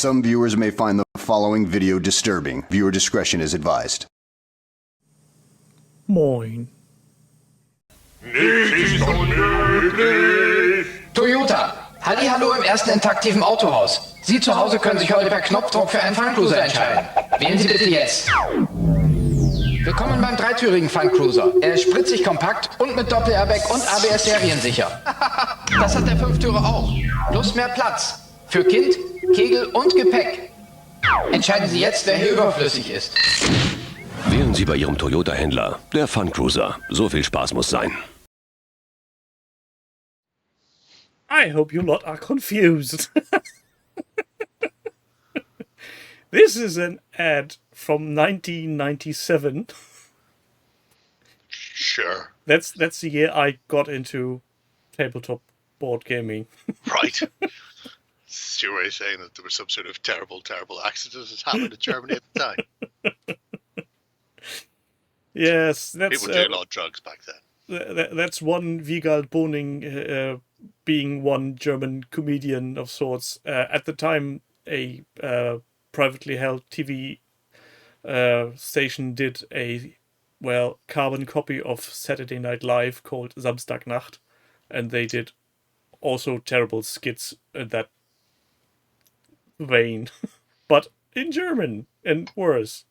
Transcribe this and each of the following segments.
Some viewers may find the following video disturbing. Viewer discretion is advised. Moin. Toyota, Hallihallo im ersten intaktiven Autohaus. Sie zu Hause können sich heute per Knopfdruck für einen Fun-Cruiser entscheiden. Wählen Sie bitte jetzt. Willkommen beim dreitürigen Fun-Cruiser. Er ist spritzig kompakt und mit Doppel-Airbag und ABS seriensicher. Das hat der Fünftürer auch. Plus mehr Platz. Für Kind, Kegel und Gepäck. Entscheiden Sie jetzt, wer hier überflüssig ist. Wählen Sie bei Ihrem Toyota-Händler. Der Fun Cruiser. So viel Spaß muss sein. I hope you lot are confused. This is an ad from 1997. Sure. That's the year I got into tabletop board gaming. Right. It's your way of saying that there was some sort of terrible accident that happened in Germany at the time. Yes, that's... People do a lot of drugs back then. That's one Wiegald Boning being one German comedian of sorts. At the time, a privately held TV station did a, carbon copy of Saturday Night Live called Samstagnacht. And they did also terrible skits in that vein. But in German, and worse.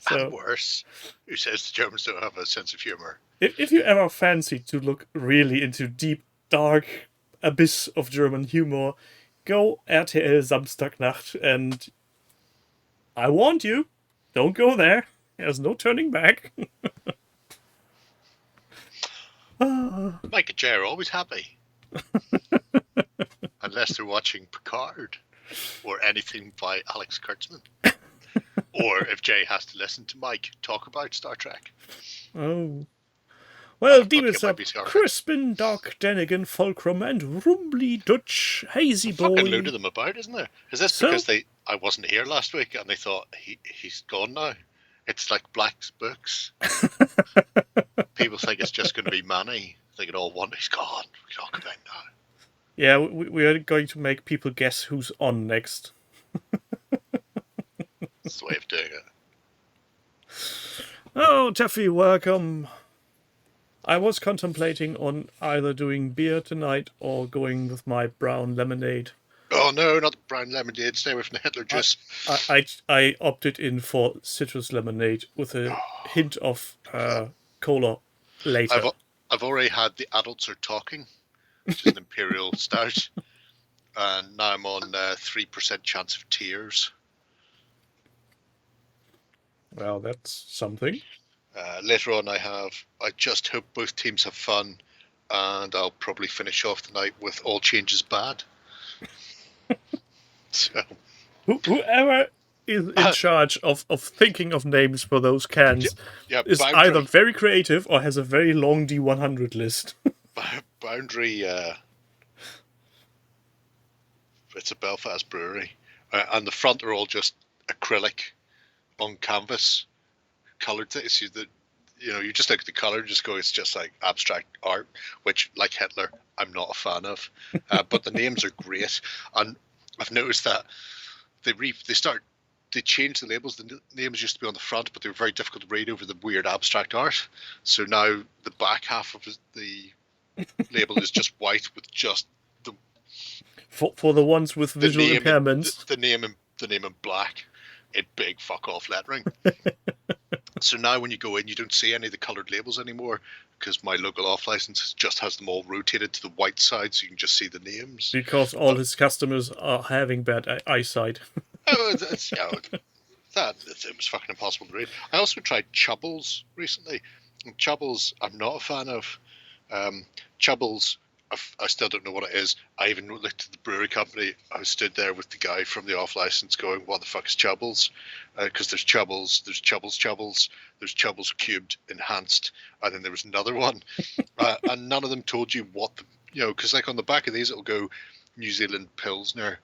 So, and worse. Who says the Germans don't have a sense of humour? If you ever fancy to look really into deep, dark abyss of German humor, go RTL Samstagnacht, and I warned you, don't go there. There's no turning back. Mike and Jay are always happy. Unless they're watching Picard or anything by Alex Kurtzman. Or if Jay has to listen to Mike talk about Star Trek. Oh. Well, Demons up Crispin, Doc, Denigan, Fulcrum, and Rumbly Dutch, Hazy Boy. Fucking load of them about, isn't there? Is this because I wasn't here last week and they thought he's gone now? It's like Black's books. People think it's just going to be Manny. They can all want he's gone. We talk about now. Yeah, we are going to make people guess who's on next. That's the way of doing it. Oh, Jeffy, welcome. I was contemplating on either doing beer tonight or going with my brown lemonade. Oh no, not the brown lemonade. Stay away from the Hitler juice. I opted in for citrus lemonade with a hint of cola later. I've already had the adults are talking, which is an imperial stout, and now I'm on 3% chance of tears. Well, that's something. Later on, I just hope both teams have fun, and I'll probably finish off the night with all changes bad. So, whoever is in charge of thinking of names for those cans is either very creative or has a very long D100 list. Boundary, it's a Belfast brewery, and the front are all just acrylic on canvas, coloured things. You just look at the colour and just go, it's just like abstract art, which, like Hitler, I'm not a fan of. But the names are great, and I've noticed that they changed the labels. The names used to be on the front, but they were very difficult to read over the weird abstract art. So now the back half of the label is just white with just the for the ones with visual impairments. The name in black in big fuck off lettering. So now when you go in, you don't see any of the coloured labels anymore because my local off license just has them all rotated to the white side, so you can just see the names. Because all his customers are having bad eyesight. It was fucking impossible to read. I also tried Chubbles recently. And Chubbles, I'm not a fan of. Chubbles, I still don't know what it is. I even looked at the brewery company. I stood there with the guy from the off license going, what the fuck is Chubbles? Because there's Chubbles, there's there's Chubbles cubed, enhanced, and then there was another one. And none of them told you what because like on the back of these it'll go New Zealand Pilsner,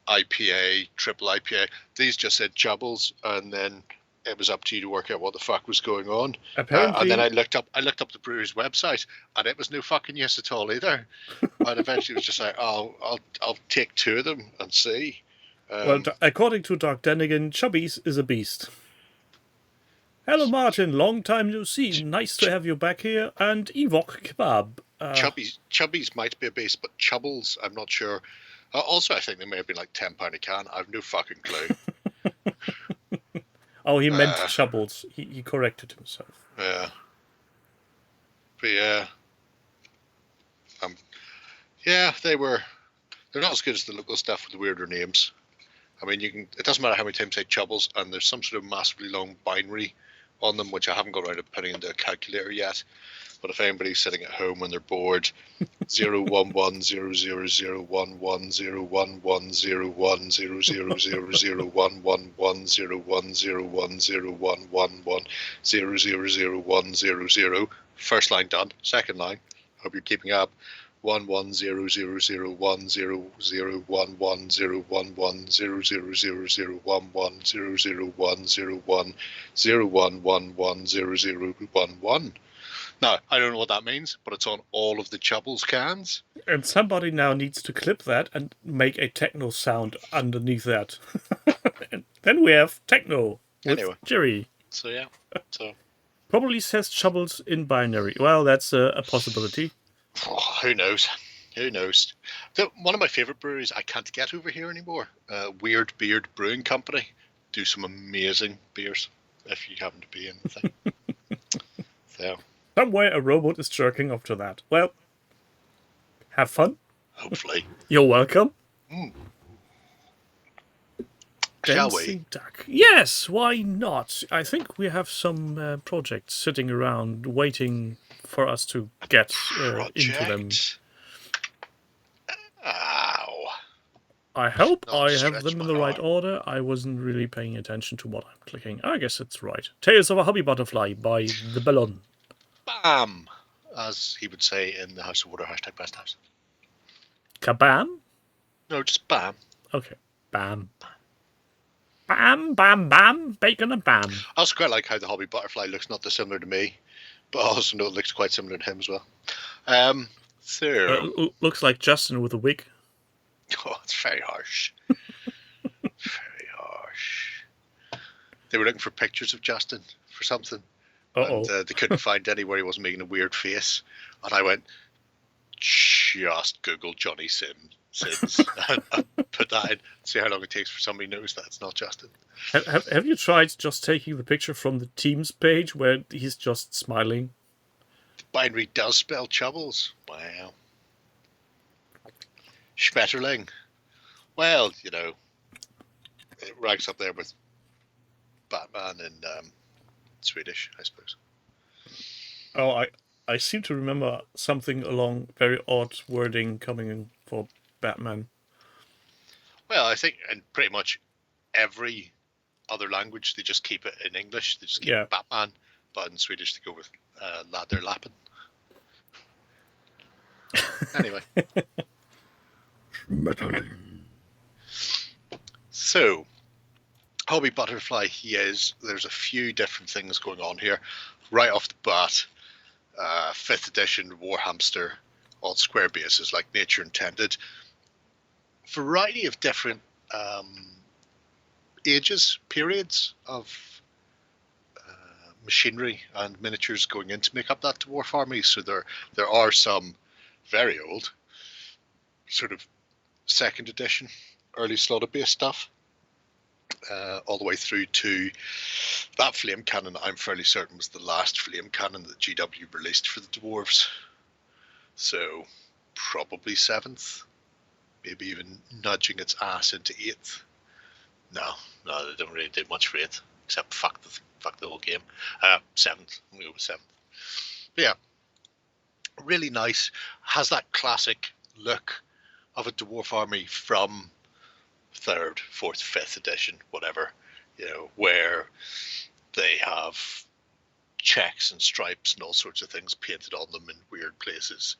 IPA, triple IPA. These just said Chubbles, and then it was up to you to work out what the fuck was going on. Apparently, and then I looked up the brewery's website, and it was no fucking use at all either. And eventually it was just like, I'll take two of them and see. According to Doc Denigan, Chubbies is a beast. Hello, Martin. Long time no see. Nice to have you back here. And Evok Kebab. Chubbies might be a beast, but Chubbles, I'm not sure. Also, I think they may have been like £10 a can. I've no fucking clue. Oh, he meant Chubbles. He corrected himself. Yeah. But yeah. Yeah, they're not as good as the local stuff with the weirder names. I mean, it doesn't matter how many times you say Chubbles, and there's some sort of massively long binary on them, which I haven't got around to putting into a calculator yet. But if anybody's sitting at home when they're bored, 011001101010101010101100010001000 first line done. Second line, hope you're keeping up. 110011110011001001001001110011. Now, I don't know what that means, but it's on all of the Chubbles cans. And somebody now needs to clip that and make a techno sound underneath that. And then we have techno with Jerry. So, yeah. Probably says Chubbles in binary. Well, that's a possibility. Oh, who knows? One of my favourite breweries I can't get over here anymore, Weird Beard Brewing Company, do some amazing beers, if you happen to be in the thing. So. Somewhere a robot is jerking off to that. Well, have fun. Hopefully. You're welcome. Shall Dancing we? Duck. Yes, why not? I think we have some projects sitting around waiting for us to get into them. Ow. I hope I have them in the right order. I wasn't really paying attention to what I'm clicking. I guess it's right. Tales of a Hobby Butterfly by The Ballon. Bam! As he would say in the House of Water, #best house. Kabam? No, just bam. Okay. Bam. Bam, bam, bam. Bacon and bam. I also quite like how the Hobby Butterfly looks not dissimilar to me, but I also know it looks quite similar to him as well. Looks like Justin with a wig. Oh, it's very harsh. Very harsh. They were looking for pictures of Justin for something. And they couldn't find anywhere he wasn't making a weird face. And I went, just Google Johnny Sims and put that in. See how long it takes for somebody knows that it's not Justin. Have you tried just taking the picture from the Teams page where he's just smiling? The binary does spell Chubbles. Wow. Schmetterling. Well, it ranks up there with Batman in Swedish, I suppose. Oh, I seem to remember something along very odd wording coming in for Batman. Well, I think in pretty much every other language, they just keep it in English. They just keep it Batman, but in Swedish, they go with Lappen. Anyway. So, Hobby Butterfly, there's a few different things going on here. Right off the bat, 5th edition Warhamster on square bases like nature intended. Variety of different ages, periods of machinery and miniatures going in to make up that dwarf army. So there are some very old, sort of 2nd edition, early slaughter based stuff, all the way through to that flame cannon. I'm fairly certain was the last flame cannon that GW released for the dwarves. So probably 7th, maybe even nudging its ass into 8th. No, they don't really do much for 8th, except fuck the whole game. 7th, I'm gonna go with 7th. But yeah, really nice. Has that classic look of a dwarf army from 3rd, 4th, 5th edition, whatever, where they have checks and stripes and all sorts of things painted on them in weird places.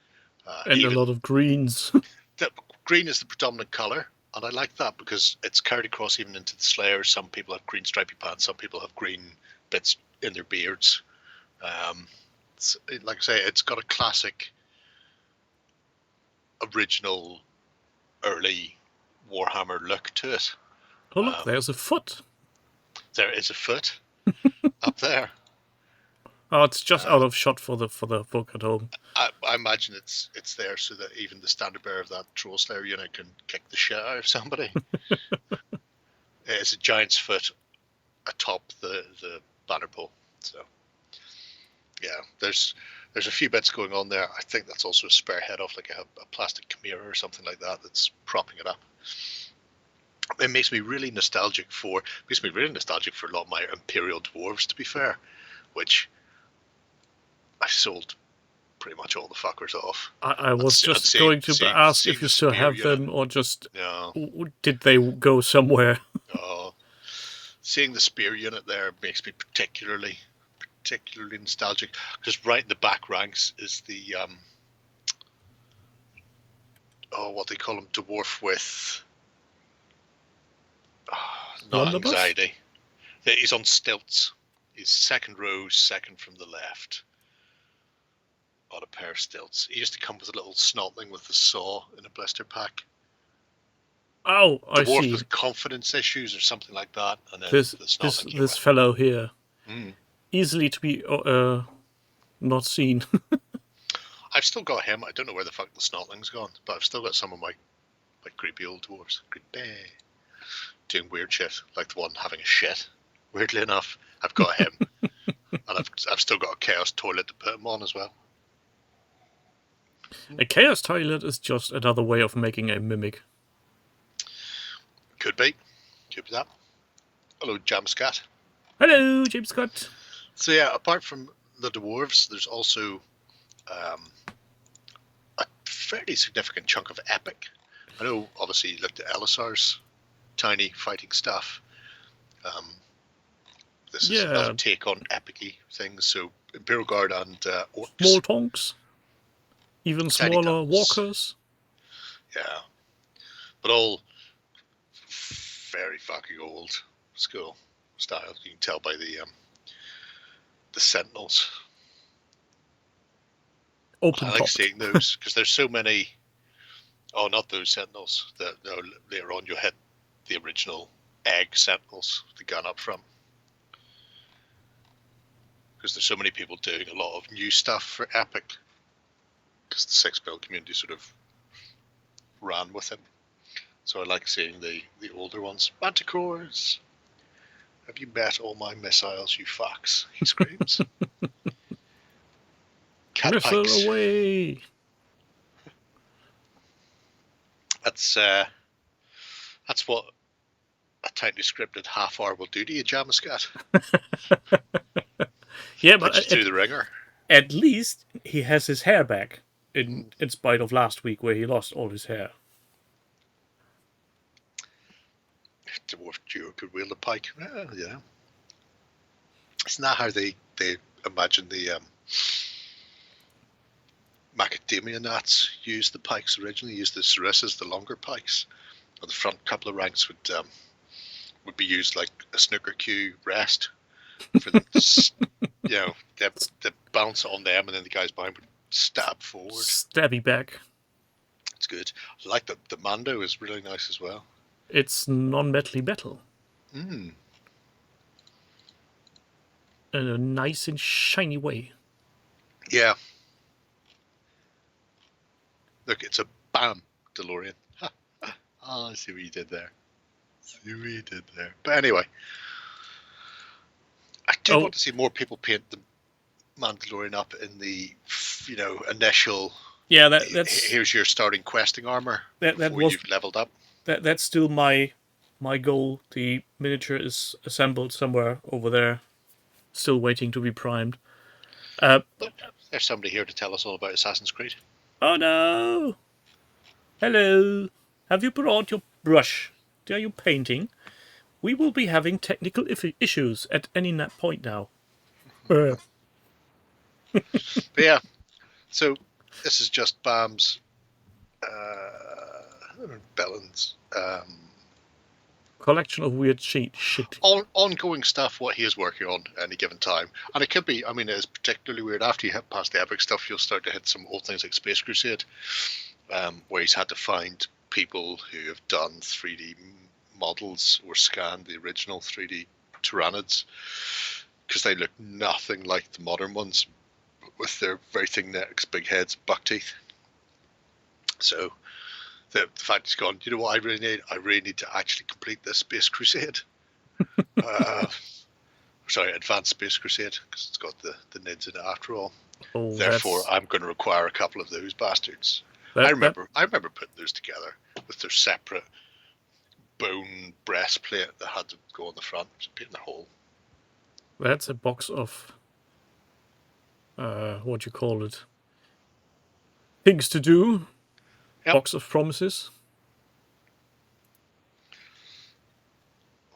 And a lot of greens. Green is the predominant colour, and I like that because it's carried across even into the Slayers. Some people have green stripy pants, some people have green bits in their beards. Like I say, it's got a classic, original, early Warhammer look to it. Oh, look, there's a foot. There is a foot up there. Oh, it's just out of shot for the folk at home. I imagine it's there so that even the standard bearer of that Troll Slayer unit can kick the shit out of somebody. It's a giant's foot atop the banner pole. So, yeah, there's a few bits going on there. I think that's also a spare head off, like a plastic chimera or something like that that's propping it up. It makes me really nostalgic for a lot of my Imperial Dwarves, to be fair, which I sold pretty much all the fuckers off. I was just going to ask if you still have them, or just did they go somewhere? Seeing the spear unit there makes me particularly nostalgic, because right in the back ranks is the what they call him, dwarf with not anxiety. He's on stilts. He's second row, second from the left, on a pair of stilts. He used to come with a little snotling with a saw in a blister pack. Oh, I see. Dwarf with confidence issues or something like that. And then this fellow here, easily to be not seen. I've still got him. I don't know where the fuck the snotling's gone, but I've still got some of my creepy old dwarves. Creepy. Doing weird shit, like the one having a shit. Weirdly enough, I've got him. And I've still got a chaos toilet to put him on as well. A chaos toilet is just another way of making a mimic. Could be that. Hello, Jamscat. Hello, James Scott. So yeah, apart from the dwarves, there's also a fairly significant chunk of epic. I know, obviously, you looked at Elisar's tiny fighting stuff. This is another take on epic-y things. So Imperial Guard and orcs. Small tonks. Even smaller walkers. Yeah. But all very fucking old school style. You can tell by the sentinels. Open I like seeing those, because there's so many. Oh, not those sentinels. Later on you'll hit the original egg sentinels, the gun up front. Because there's so many people doing a lot of new stuff for epic. Because the 6-build community sort of ran with it. So I like seeing the older ones. Manticores! Have you met all my missiles, you fucks? He screams. Cat Missile pikes. away! That's what a tightly scripted half-hour will do to you, Jamascat. Yeah, but just do the ringer. At least he has his hair back, in spite of last week where he lost all his hair. Dwarf duo could wield a pike. Yeah. Isn't that how they imagine the macadamia nuts used the pikes originally? Used the sarissas, the longer pikes. On the front couple of ranks would be used like a snooker cue rest for them to, they bounce on them, and then the guys behind would stab forward. Stabby back. It's good. I like the Mando is really nice as well. It's non-metally metal. In a nice and shiny way. Yeah. Look, it's a BAM DeLorean. I see what you did there. But anyway, I do want to see more people paint the Mandalorian up in the, initial. Yeah, that's. Here's your starting questing armor. You've leveled up. That's still my goal. The miniature is assembled somewhere over there, still waiting to be primed. But there's somebody here to tell us all about Assassin's Creed. Oh no! Hello. Have you brought your brush? Are you painting? We will be having technical issues at any point now. But yeah, so this is just Bam's Bellin's collection of weird shit. Ongoing stuff, what he is working on at any given time. And it could be, it is particularly weird. After you hit past the epic stuff, you'll start to hit some old things like Space Crusade, where he's had to find people who have done 3D models were scanned, the original 3D Tyrannids, because they look nothing like the modern ones with their very thin necks, big heads, buck teeth. So the fact he's gone, you know what I really need? I really need to actually complete this Space Crusade. Sorry, Advanced Space Crusade, because it's got the NIDs in it after all. Oh, Therefore, I'm going to require a couple of those bastards. I remember putting those together with their separate bone breastplate that had to go on the front, in the hole. That's a box of what do you call it? Things to do. Yep. Box of promises.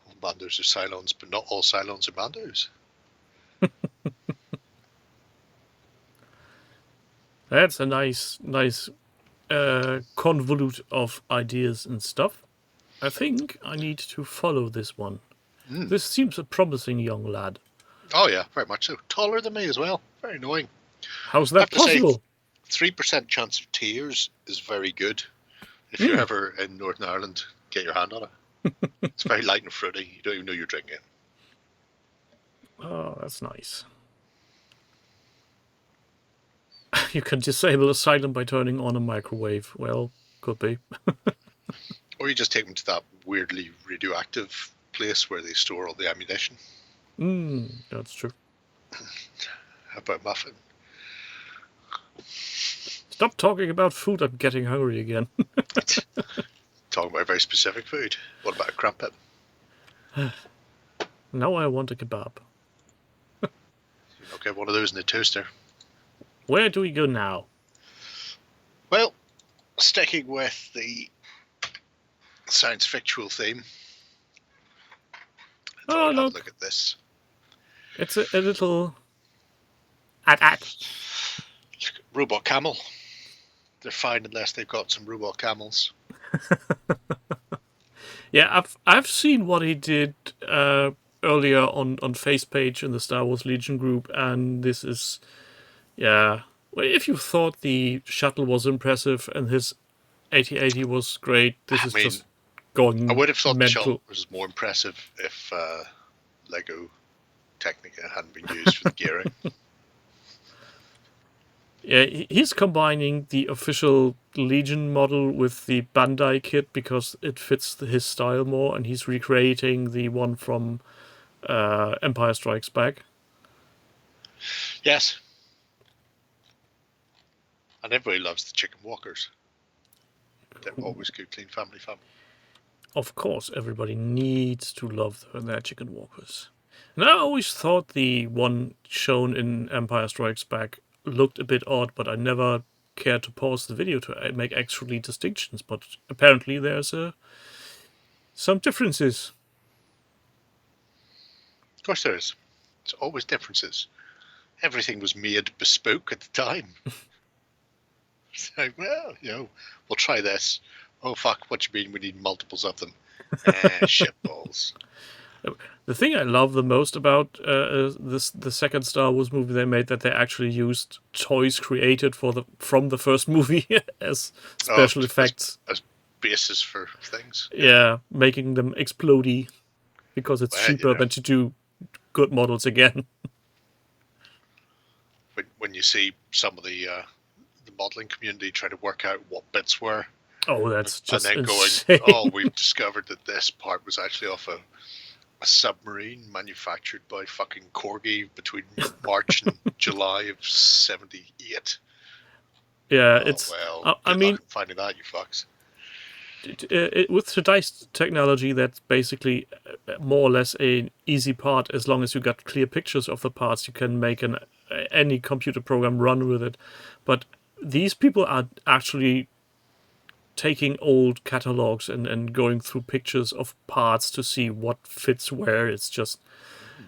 All Mandos are Cylons, but not all Cylons are Mandos. That's a nice convolute of ideas and stuff. I think I need to follow this one. This seems a promising young lad. Oh yeah, very much so. Taller than me as well. Very annoying. How's that possible? 3% chance of tears is very good. If you're ever in Northern Ireland, get your hand on it. It's very light and fruity. You don't even know you're drinking it. Oh, that's nice. You can disable a silent by turning on a microwave. Well, could be. Or you just take them to that weirdly radioactive place where they store all the ammunition. That's true. How about muffin? Stop talking about food. I'm getting hungry again. Talking about very specific food. What about a crumpet? Now I want a kebab. Okay, one of those in the toaster. Where do we go now? Well, sticking with the science fictional theme. Oh, Look look. at this. It's a little... Robot camel. They're fine unless they've got some robot camels. Yeah, I've seen what he did earlier on FacePage in the Star Wars Legion group, and this is... Yeah, well, if you thought the shuttle was impressive and his 8080 was great, this is just going I would have thought mental. the shuttle was more impressive if Lego Technica hadn't been used for the gearing. Yeah, he's combining the official Legion model with the Bandai kit because it fits his style more, and he's recreating the one from Empire Strikes Back. Yes. And everybody loves the chicken walkers. They're always good, clean family fun. Of course, everybody needs to love their chicken walkers. And I always thought the one shown in Empire Strikes Back looked a bit odd, but I never cared to pause the video to make actually distinctions. But apparently there's some differences. Of course there is. There's always differences. Everything was made bespoke at the time. It's like, well, we'll try this. Oh, fuck, what you mean we need multiples of them? Shitballs. The thing I love the most about the second Star Wars movie they made, that they actually used toys created from the first movie as special effects. As basis for things. Yeah, making them explodey because it's cheaper than to do good models again. When you see some of the modeling community trying to work out what bits were. Oh, that's just and then insane. going, we've discovered that this part was actually off a submarine manufactured by fucking Corgi between March and July of 78. Yeah, it's... Well, I mean... finding that, you fucks. With today's technology, that's basically more or less an easy part. As long as you got clear pictures of the parts, you can make any computer program run with it. But these people are actually taking old catalogs and going through pictures of parts to see what fits where. It's just...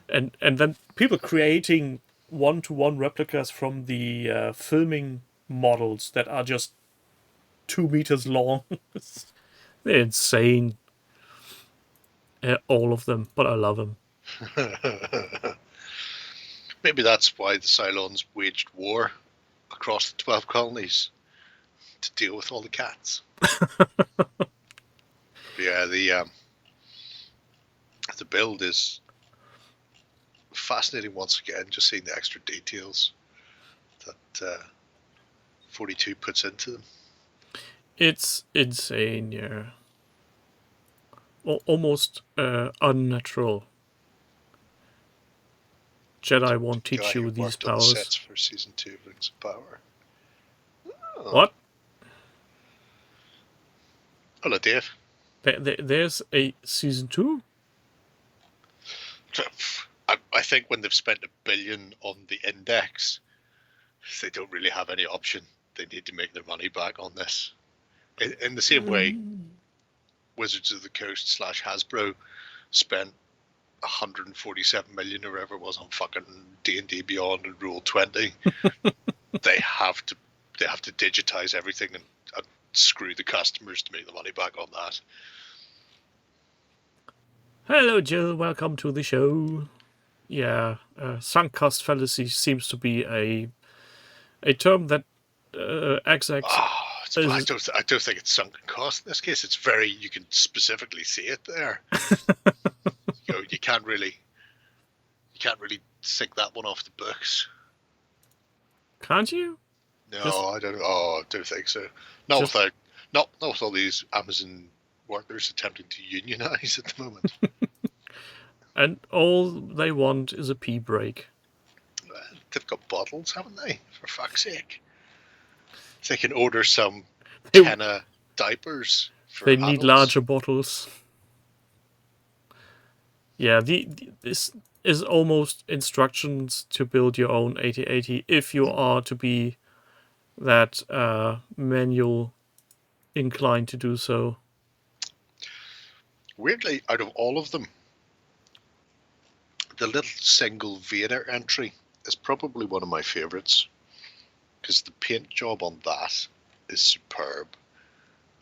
And then people creating one-to-one replicas from the filming models that are just 2 meters long. They're insane. All of them, but I love them. Maybe that's why the Cylons waged war across the 12 colonies to deal with all the cats. Yeah, the build is fascinating once again, just seeing the extra details that 42 puts into them. It's insane, yeah. Almost unnatural. Jedi won't Guy teach who you these worked on the powers. sets for season 2 of Rings of Power. Oh. What? Hello, Dave. There's a season 2? I think when they've spent $1 billion on the index, they don't really have any option. They need to make their money back on this. In the same way, Wizards of the Coast / Hasbro spent 147 million or whatever it was on fucking D&D Beyond and Rule 20. they have to digitize everything and screw the customers to make the money back on that. Hello, Jill. Welcome to the show. Yeah, sunk cost fallacy seems to be a term that XX. I don't think it's sunken cost in this case. It's very, you can specifically see it there. You can't really sink that one off the books. Can't you? No, I don't think so. Not with all these Amazon workers attempting to unionize at the moment. And all they want is a pee break. They've got bottles, haven't they? For fuck's sake. They can order some Kenna diapers for They adults. need larger bottles. Yeah, this is almost instructions to build your own 8080 if you are to be that manual inclined to do so. Weirdly, out of all of them, the little single Vader entry is probably one of my favourites, because the paint job on that is superb,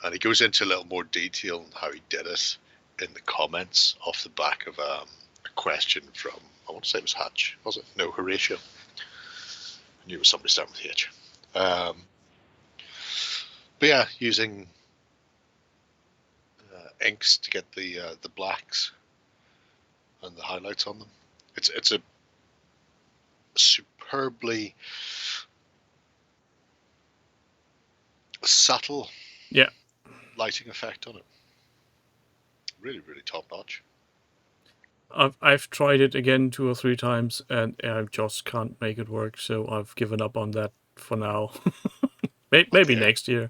and he goes into a little more detail on how he did it in the comments off the back of a question from, I want to say it was Hatch, was it? No, Horatio. I knew it was somebody starting with H. But yeah, using inks to get the blacks and the highlights on them. It's a superbly subtle lighting effect on it. Really, really top notch. I've tried it again 2 or 3 times and I just can't make it work, so I've given up on that for now. Maybe next year.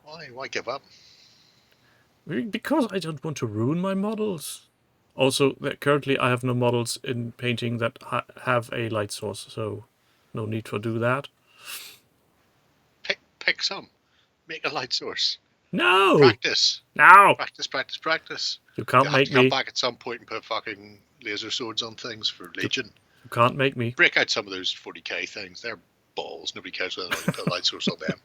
Why give up? Because I don't want to ruin my models. Also, currently I have no models in painting that have a light source, so no need to do that. Pick some. Make a light source. No! Practice. No! Practice. You can't You'll make have to me. come back at some point and put fucking laser swords on things for Legion. You can't make me. Break out some of those 40k things. They're balls. Nobody cares whether you put a light source on them.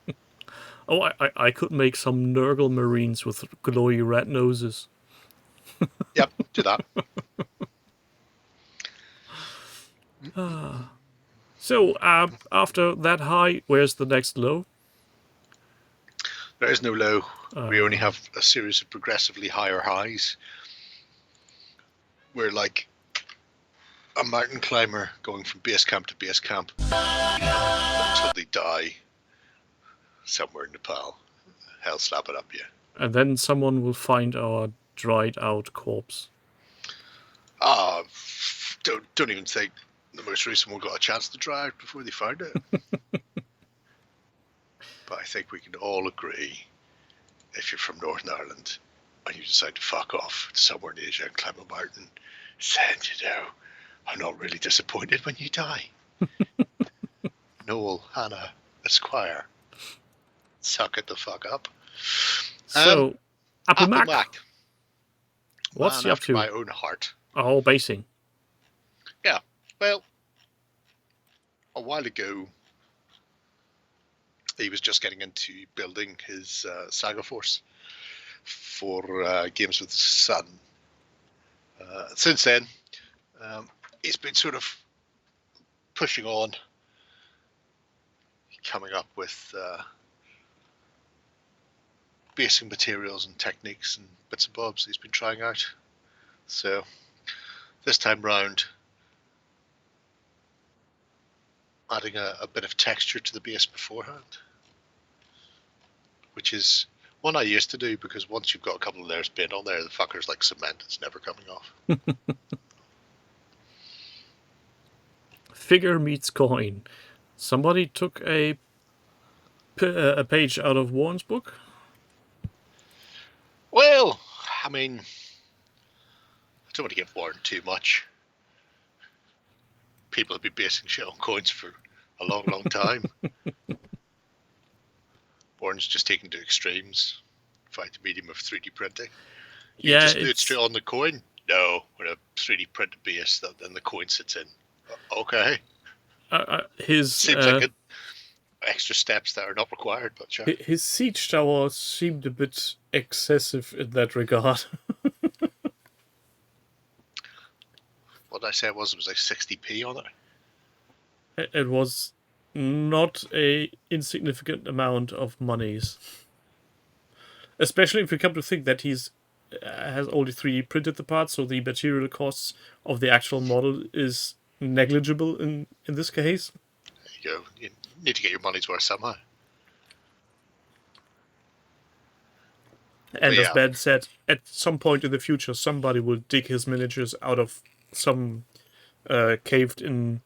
Oh, I could make some Nurgle Marines with glowy red noses. Yep, do that. So, after that high, where's the next low? There is no low. We only have a series of progressively higher highs. We're like a mountain climber going from base camp to base camp until they die somewhere in Nepal. Hell slap it up, yeah. And then someone will find our dried out corpse. Don't even think the most recent one got a chance to dry out before they found it. But I think we can all agree, if you're from Northern Ireland and you decide to fuck off to somewhere in Asia and climb a mountain, then, I'm not really disappointed when you die. Noel, Hannah, Esquire, suck it the fuck up. So, Apple Mac. What's Man he up after to? my own heart. Oh, basing. Yeah, well, a while ago, he was just getting into building his Saga Force for Games with the Sun. Since then, he's been sort of pushing on, coming up with basing materials and techniques and bits and bobs he's been trying out. So this time round, adding a bit of texture to the base beforehand, which is one I used to do, because once you've got a couple of layers of paint on there, the fucker's like cement. It's never coming off. Figure meets coin. Somebody took a page out of Warren's book. Well, I mean, I don't want to give Warren too much. People have been basing shit on coins for a long, long time. Warren's just taken to extremes. Find the medium of 3D printing. You just do it straight on the coin? No, with a 3D printed base that then the coin sits in. Okay. Seems like extra steps that are not required, but sure. His siege tower seemed a bit excessive in that regard. What did I say it was? It was like 60p on it. It was not a insignificant amount of monies. Especially if you come to think that he's has only 3D printed the parts, so the material costs of the actual model is negligible in this case. There you go. You need to get your money's worth somehow. And as Ben said, at some point in the future, somebody will dig his miniatures out of some caved-in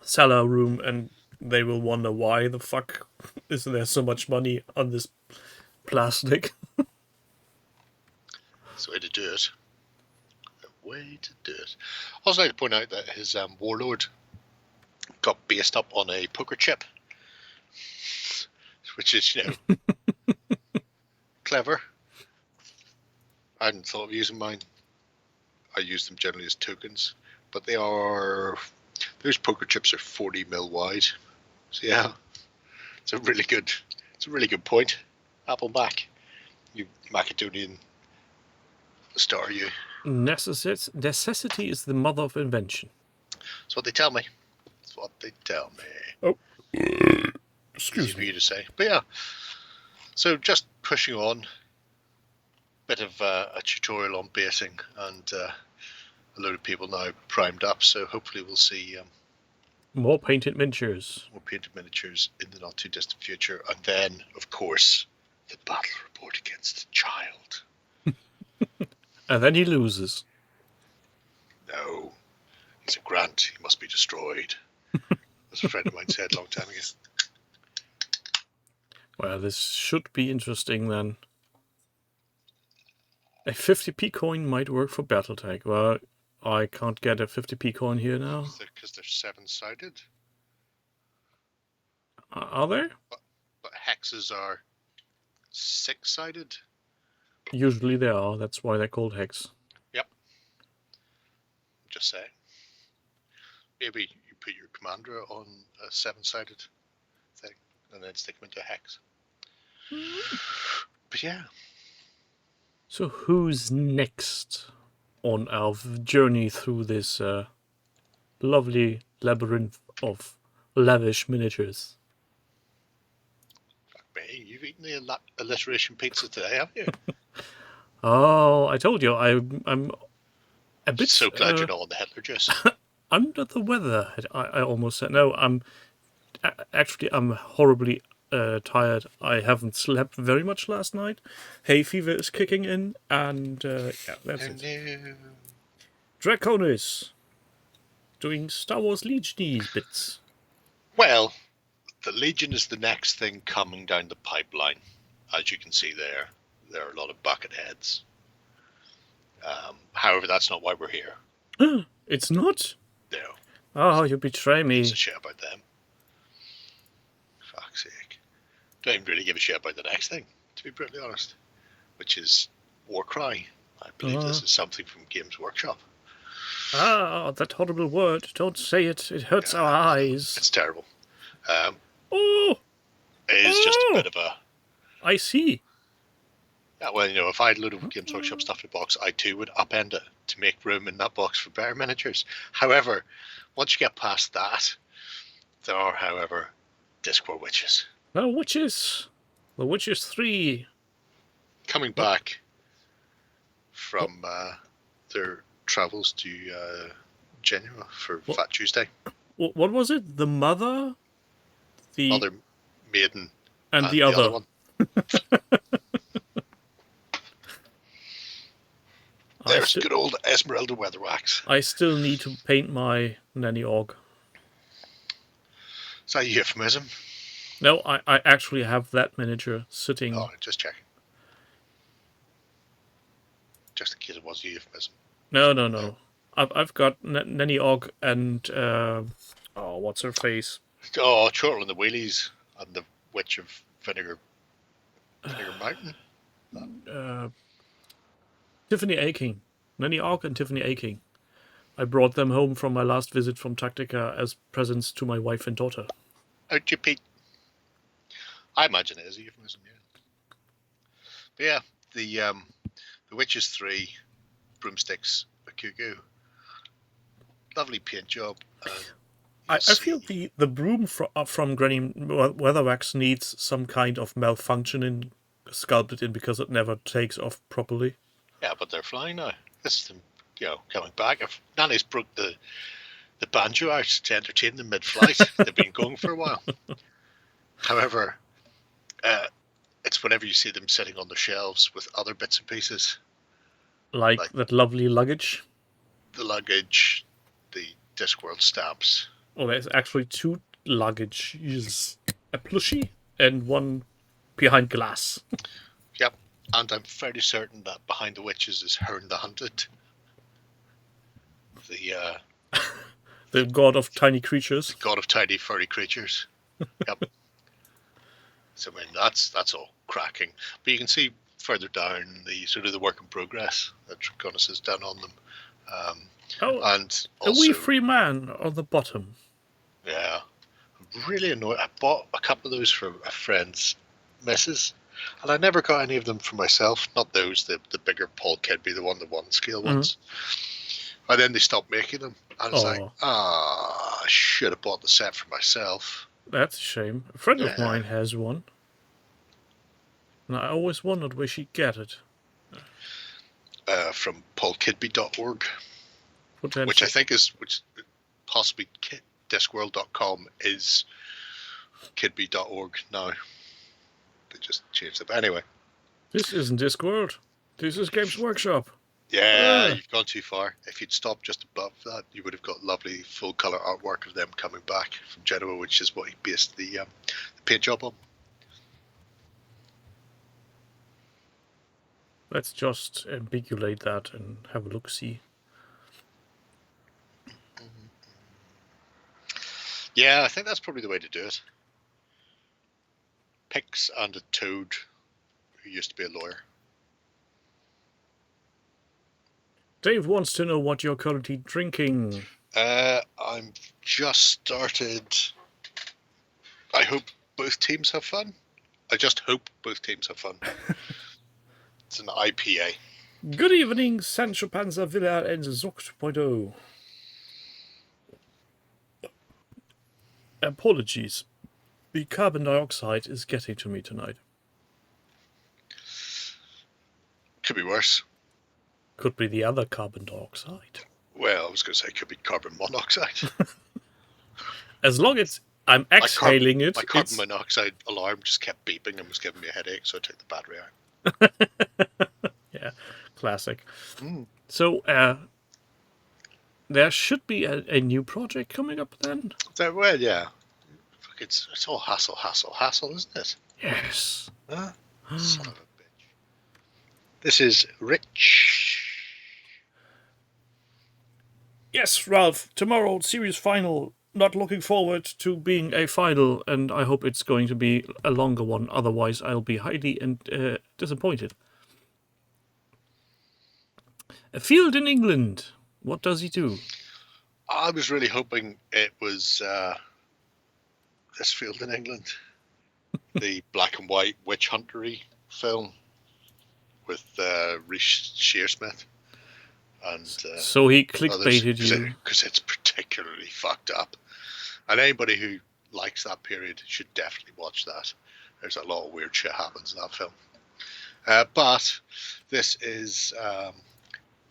cellar room, and they will wonder why the fuck is there so much money on this plastic. That's the way to do it. The way to do it. I'd also like to point out that his Warlord got based up on a poker chip, which is, clever. I hadn't thought of using mine. I use them generally as tokens, but those poker chips are 40mm wide. So yeah, it's a really good point. Apple back, you Macedonian star, you. Necessity is the mother of invention. That's what they tell me. That's what they tell me. Oh, excuse Easy for you to say, but yeah. So just pushing on. Bit of a tutorial on basing, and a load of people now primed up. So hopefully we'll see more painted miniatures. More painted miniatures in the not too distant future, and then of course the battle report against the child. And then he loses. No, he's a Grant. He must be destroyed. As a friend of mine said a long time ago. Well, this should be interesting then. A 50p coin might work for Battletech. Well, I can't get a 50p coin here now. Because they're 7-sided. Are they? But hexes are 6-sided. Usually they are. That's why they're called hex. Yep. Just saying. Maybe you put your commander on a 7-sided thing and then stick him into a hex. But yeah. So who's next on our journey through this lovely labyrinth of lavish miniatures? Fuck me, you've eaten the alliteration pizza today, haven't you? Oh, I told you, I'm a bit... So glad you're not on the Hitler juice. Under the weather, I almost said. No, I'm horribly tired. I haven't slept very much last night. Hay fever is kicking in, and that's it. Draconis doing Star Wars Legion bits. Well, the Legion is the next thing coming down the pipeline. As you can see there are a lot of bucket heads. However, that's not why we're here. It's not? No. Oh, you betray me. It's a shit about them. Fuck's sake. Don't even really give a shit about the next thing, to be brutally honest. Which is Warcry. I believe this is something from Games Workshop. Ah, that horrible word. Don't say it. It hurts our eyes. It's terrible. Oh! It is just a bit of a... I see. Yeah, well, if I had a load of Games Workshop stuff in a box, I too would upend it to make room in that box for better miniatures. However, once you get past that, there are, however, Discworld Witches. The Witches. The Witches 3. Coming back from their travels to Genoa for Fat Tuesday. What was it? The mother, the Mother, maiden, and the other one. I There's good old Esmeralda Weatherwax. I still need to paint my Nanny Og. Is that a euphemism? No, I actually have that miniature sitting. Oh, just checking. Just in case it was a euphemism. No. I've got Nanny Og and what's her face? Oh, Chortle and the Wheelies and the Witch of Vinegar Mountain. Tiffany Aking. Nanny Og and Tiffany Aking. I brought them home from my last visit from Tactica as presents to my wife and daughter. Out you, Pete. I imagine it is a euphemism, yeah. But yeah, the Witches 3, Broomsticks, a Cuckoo. Lovely paint job. I feel the broom from Granny Weatherwax needs some kind of malfunction sculpted in because it never takes off properly. Yeah, but they're flying now. This is them, coming back. If Nanny's broke the banjo out to entertain them mid-flight. They've been going for a while. However, it's whenever you see them sitting on the shelves with other bits and pieces. Like that lovely luggage. The luggage, the Discworld stamps. Oh, there's actually 2 luggages. A plushie and one behind glass. Yep, and I'm fairly certain that behind the witches is Herne the Hunted. The god of tiny creatures. The god of tiny furry creatures. Yep. So I mean that's all cracking. But you can see further down the sort of the work in progress that Draconis has done on them. And also, a wee free man on the bottom. Yeah. Really annoyed. I bought a couple of those for a friend's missus, and I never got any of them for myself. Not those, the bigger Paul Kidby, the 1-to-1 scale ones. And then they stopped making them. I was like, I should have bought the set for myself. That's a shame. A friend of mine has one. And I always wondered where she'd get it. From paulkidby.org. Potentially. Which I think is, possibly Discworld.com is kidby.org now. They just changed it. But anyway. This isn't Discworld. This is Games Workshop. Yeah, you've gone too far. If you'd stopped just above that, you would have got lovely full-colour artwork of them coming back from Genoa, which is what he based the paint job on. Let's just ambiguate that and have a look-see. Yeah, I think that's probably the way to do it. Pix and a toad who used to be a lawyer. Dave wants to know what you're currently drinking. I'm just started. I hope both teams have fun. I just hope both teams have fun. It's an IPA. Good evening, Sancho Panza Villa and Zoc 2.0. Apologies. The carbon dioxide is getting to me tonight. Could be worse. Could be the other carbon dioxide. Well, I was going to say could be carbon monoxide. As long as I'm exhaling my carbon monoxide alarm just kept beeping and was giving me a headache, so I took the battery out. Yeah, classic. So, there should be a new project coming up then? Well, yeah. It's all hassle, isn't it? Yes. Huh? Son of a bitch. This is Rich. Yes, Ralph. Tomorrow, series final. Not looking forward to being a final, and I hope it's going to be a longer one. Otherwise, I'll be highly disappointed. A field in England. What does he do? I was really hoping it was this field in England. The black and white witch huntery film with Reece Shearsmith. And, so he clickbaited you. Because it's particularly fucked up. And anybody who likes that period should definitely watch that. There's a lot of weird shit happens in that film. But this is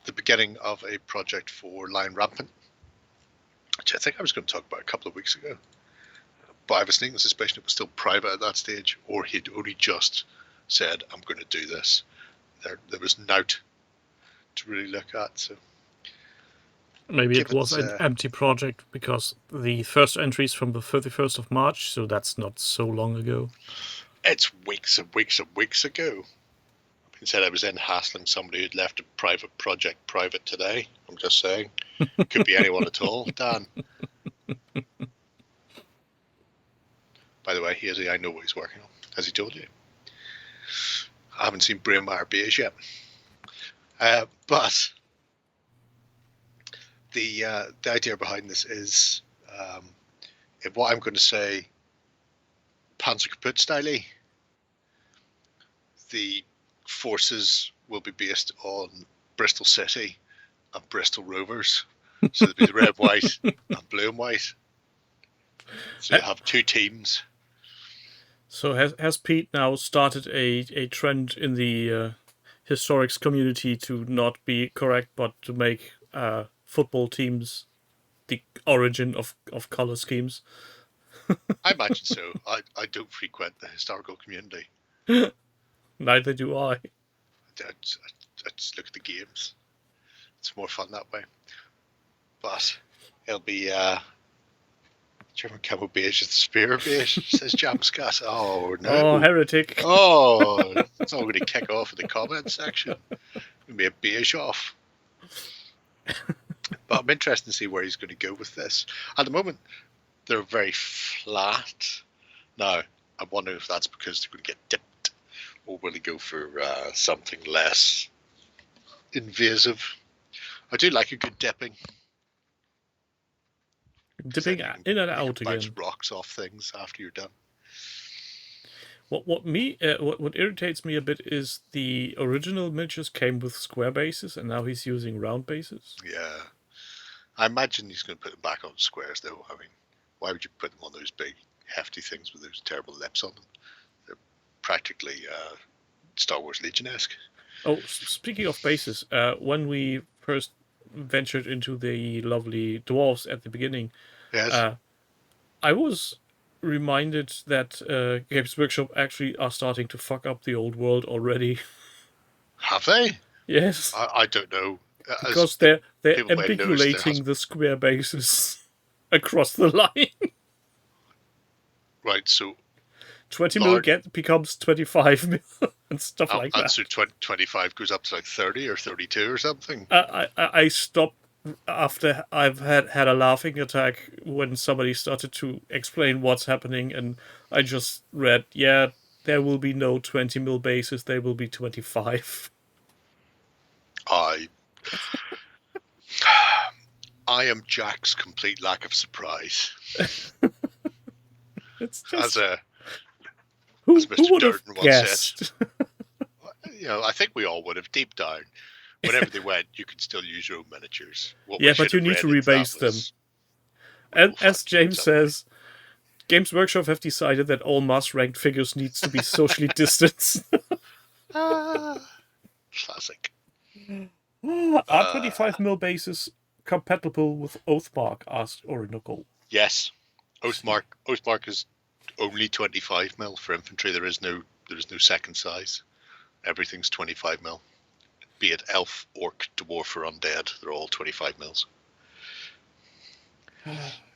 the beginning of a project for Lion Rampant, which I think I was going to talk about a couple of weeks ago. But I have a sneaking suspicion it was still private at that stage, or he'd only just said, I'm going to do this. There was nought to really look at. So Maybe it was an empty project because the first entry is from the 31st of March, so that's not so long ago. It's weeks and weeks and weeks ago. He said I was in hassling somebody who'd left a private project private today. I'm just saying. Could be anyone at all, Dan. By the way, I know what he's working on. Has he told you? I haven't seen Brainwire Beige yet. But the idea behind this is if what I'm going to say Panzer Kaput style, the forces will be based on Bristol City and Bristol Rovers. So there'll be the red, white and blue and white. So you have two teams. So has Pete now started a trend in the historics community to not be correct, but to make football teams the origin of color schemes? I imagine so. I don't frequent the historical community. Neither do I. I just look at the games. It's more fun that way. But it'll be German camo beige is the spear beige, says Jamscat. Oh no. Oh, heretic. Oh, it's all going to kick off in the comment section. It'll be a beige off. But I'm interested to see where he's going to go with this. At the moment, they're very flat. Now, I'm wondering if that's because they're going to get dipped, or will he go for something less invasive? I do like a good dipping. Dipping in and out again. Bounce rocks off things after you're done. What irritates me a bit is the original miniatures came with square bases, and now he's using round bases. Yeah, I imagine he's going to put them back on squares, though. I mean, why would you put them on those big, hefty things with those terrible lips on them? They're practically Star Wars Legion-esque. Oh, speaking of bases, when we first ventured into the lovely dwarves at the beginning, yes. I was reminded that Games Workshop actually are starting to fuck up the old world already. Have they? Yes. I don't know. Because they're ambiguating the square bases across the line. Right, so 20 mil becomes 25 mil and stuff like that. And so 25 goes up to like 30 or 32 or something? I stopped after I've had a laughing attack when somebody started to explain what's happening, and I just read, yeah, there will be no 20 mil bases, there will be 25. I am Jack's complete lack of surprise. It's just... As who Mr. would have Durden once guessed? said. I think we all would have deep down. Whenever they went, you could still use your own miniatures. Yeah, but you need to rebase them. And as James says, Games Workshop have decided that all mass-ranked figures needs to be socially distanced. Classic. Are 25 mil bases compatible with Oathmark? Asked Orinoco. Yes. Oathmark is only 25 mil for infantry. There is no second size. Everything's 25 mil. Be it elf, orc, dwarf, or undead, they're all 25 mils.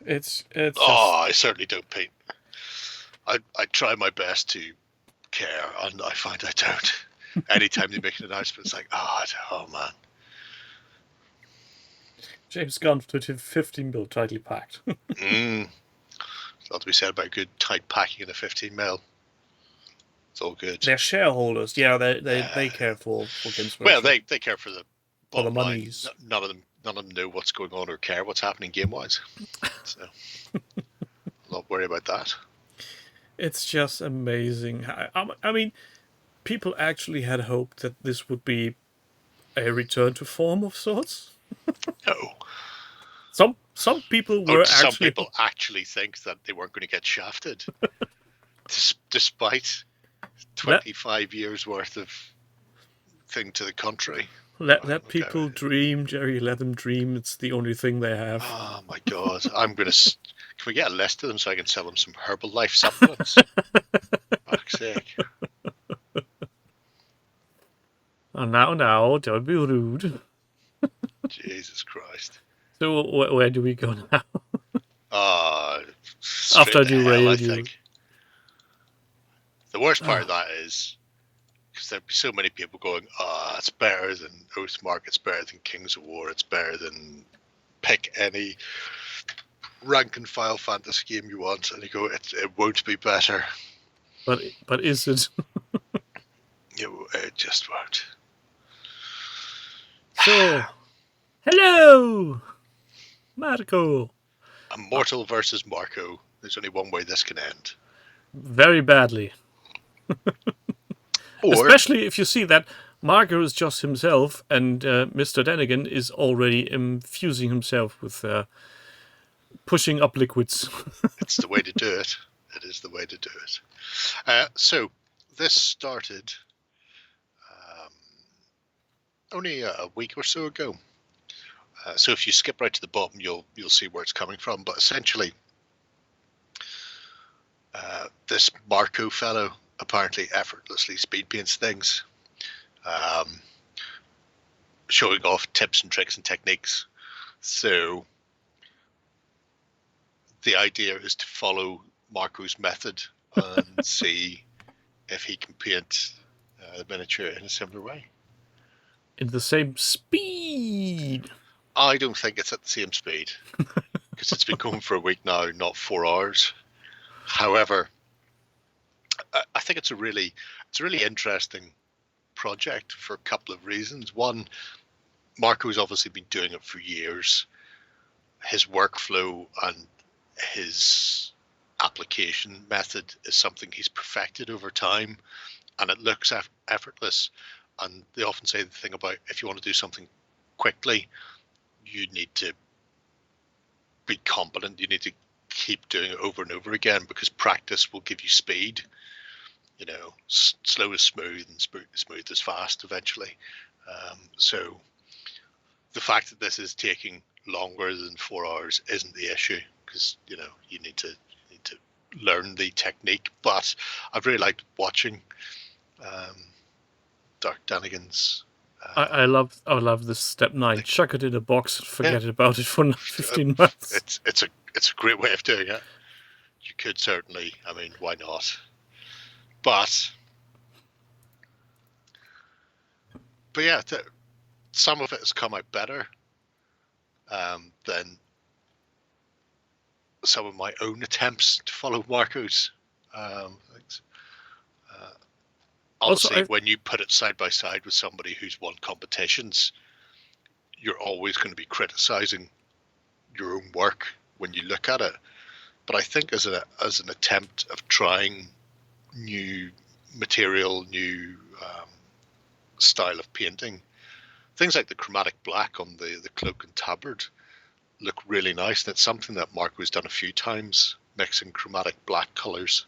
It's I certainly don't paint. I try my best to care, and I find I don't. Anytime they make an announcement, it's like, oh man. James Gunn to 15 mil tightly packed. There's a lot to be said about good tight packing in a 15 mil. It's all good. They're shareholders. Yeah, they care for Games Workshop. Well, they care for the monies. None of them know what's going on or care what's happening game wise. So I'm not worried about that. It's just amazing. I mean, people actually had hoped that this would be a return to form of sorts. No. Some people were some people actually think that they weren't going to get shafted, despite 25 years worth of thing to the contrary. Let people dream, Jerry. Let them dream. It's the only thing they have. Oh my God! I'm gonna. Can we get a list of them so I can sell them some Herbalife supplements? Fuck's sake! Oh, now, don't be rude. Jesus Christ! So where do we go now? After I do hell, I radio. think. The worst part of that is because there'd be so many people going, it's better than Oathmark, it's better than Kings of War, it's better than pick any rank and file fantasy game you want, and you go, it won't be better. But is it? It just won't. So, hello, Marco. Immortal versus Marco. There's only one way this can end. Very badly. Or, especially if you see that Marco is just himself, and Mr. Denigan is already infusing himself with pushing up liquids. it's the way to do it. It is the way to do it. So this started only a week or so ago. So if you skip right to the bottom, you'll see where it's coming from. But essentially, this Marco fellow apparently effortlessly speed paints things, showing off tips and tricks and techniques. So the idea is to follow Marco's method and see if he can paint the miniature in a similar way. In the same speed. I don't think it's at the same speed because it's been going for a week now, not 4 hours. However, I think it's a really interesting project for a couple of reasons. One, Marco's obviously been doing it for years. His workflow and his application method is something he's perfected over time, and it looks effortless. And they often say the thing about if you want to do something quickly, you need to be competent. You need to keep doing it over and over again because practice will give you speed. You know, slow is smooth and smooth is fast eventually. So the fact that this is taking longer than 4 hours isn't the issue because, you know, you need to learn the technique. But I've really liked watching Dark Danigan's. I love this step 9. Chuck it in a box and forget about it for 15 months. It's a great way of doing it. You could certainly, I mean, why not? But yeah, some of it has come out better than some of my own attempts to follow Marco's things. Obviously, when you put it side by side with somebody who's won competitions, you're always going to be criticizing your own work when you look at it. But I think as an attempt of trying new material, new style of painting, things like the chromatic black on the cloak and tabard look really nice. And it's something that Marco's done a few times, mixing chromatic black colors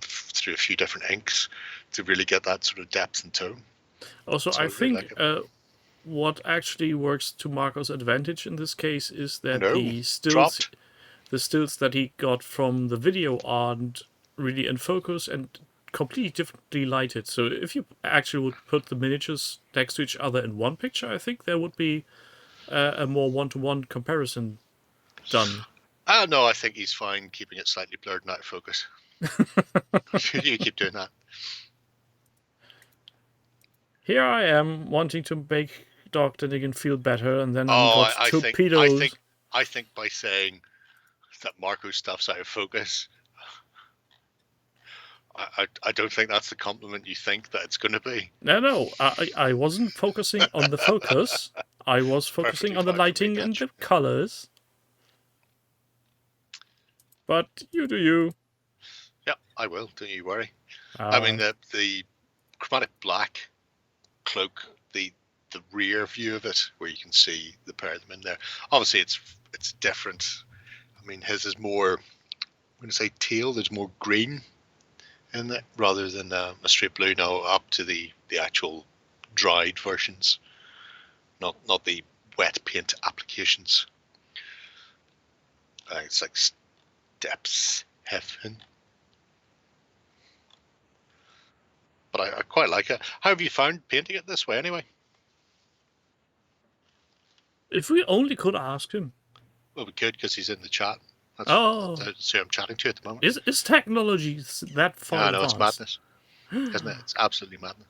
through a few different inks to really get that sort of depth and tone. Also, So I really think like what actually works to Marco's advantage in this case is that the dropped. stills that he got from the video aren't really in focus and completely differently lighted. So if you actually would put the miniatures next to each other in one picture, I think there would be a more one-to-one comparison done. No, I think he's fine keeping it slightly blurred and out of focus. You keep doing that. Here I am wanting to make Dr. Denigan feel better, and then got torpedoed. I think by saying that Marco's stuff's out of focus, I don't think that's the compliment you think that it's going to be. No, I wasn't focusing on the focus. I was focusing on the lighting and the colors. But you do you. Yeah, I will. Don't you worry. I mean, the chromatic black cloak, the rear view of it, where you can see the pair of them in there. Obviously, it's different. I mean, his is more, I'm going to say teal. There's more green in it rather than a straight blue. Now up to the actual dried versions. not the wet paint applications. It's like steps heaven. But I quite like it. How have you found painting it this way anyway? If we only could ask him. Well, we could because he's in the chat. That's who I'm chatting to at the moment. Is technology that far I know, advanced? it's madness, isn't it? It's absolutely madness.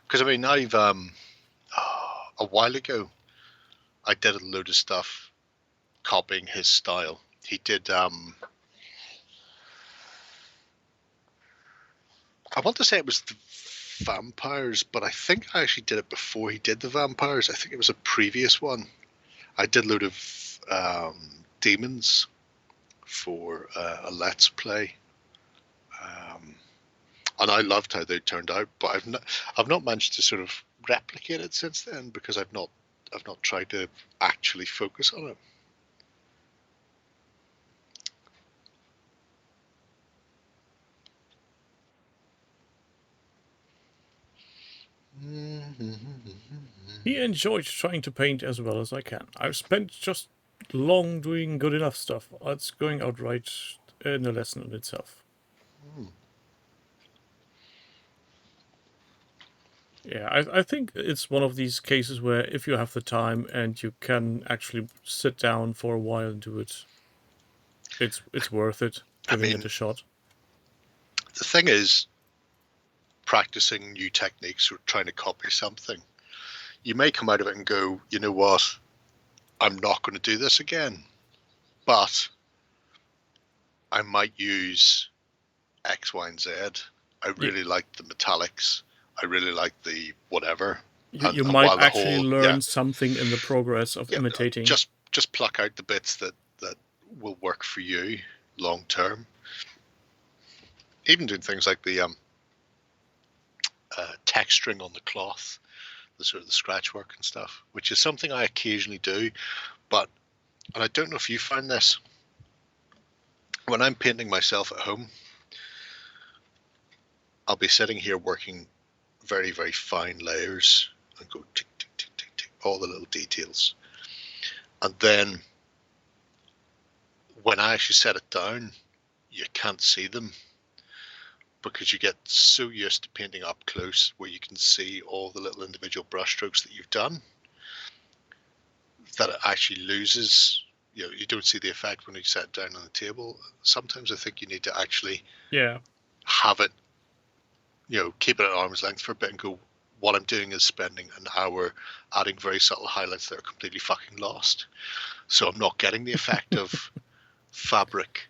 Because I mean, I've a while ago, I did a load of stuff copying his style. He did. I want to say it was the vampires, but I think I actually did it before he did the vampires. I think it was a previous one. I did a load of demons for a Let's Play, and I loved how they turned out. But I've not managed to sort of replicate it since then because I've not tried to actually focus on it. He enjoyed trying to paint as well as I can. I've spent just long doing good enough stuff. It's going out right in the lesson in itself. Yeah, I think it's one of these cases where if you have the time and you can actually sit down for a while and do it, it's worth it, giving it a shot. The thing is, practicing new techniques or trying to copy something, you may come out of it and go, you know what, I'm not going to do this again, but I might use X, Y, and Z. I really like the metallics. I really like the whatever. You might actually learn something in the progress of imitating. Just pluck out the bits that will work for you long term. Even doing things like the texturing on the cloth, the sort of the scratch work and stuff, which is something I occasionally do. And I don't know if you find this, when I'm painting myself at home, I'll be sitting here working very, very fine layers and go tick, tick, tick, tick, tick, all the little details. And then when I actually set it down, you can't see them because you get so used to painting up close where you can see all the little individual brush strokes that you've done that it actually loses. You know, you don't see the effect when you set it down on the table. Sometimes I think you need to actually have it, keep it at arm's length for a bit and go, what I'm doing is spending an hour adding very subtle highlights that are completely fucking lost. So I'm not getting the effect of fabric.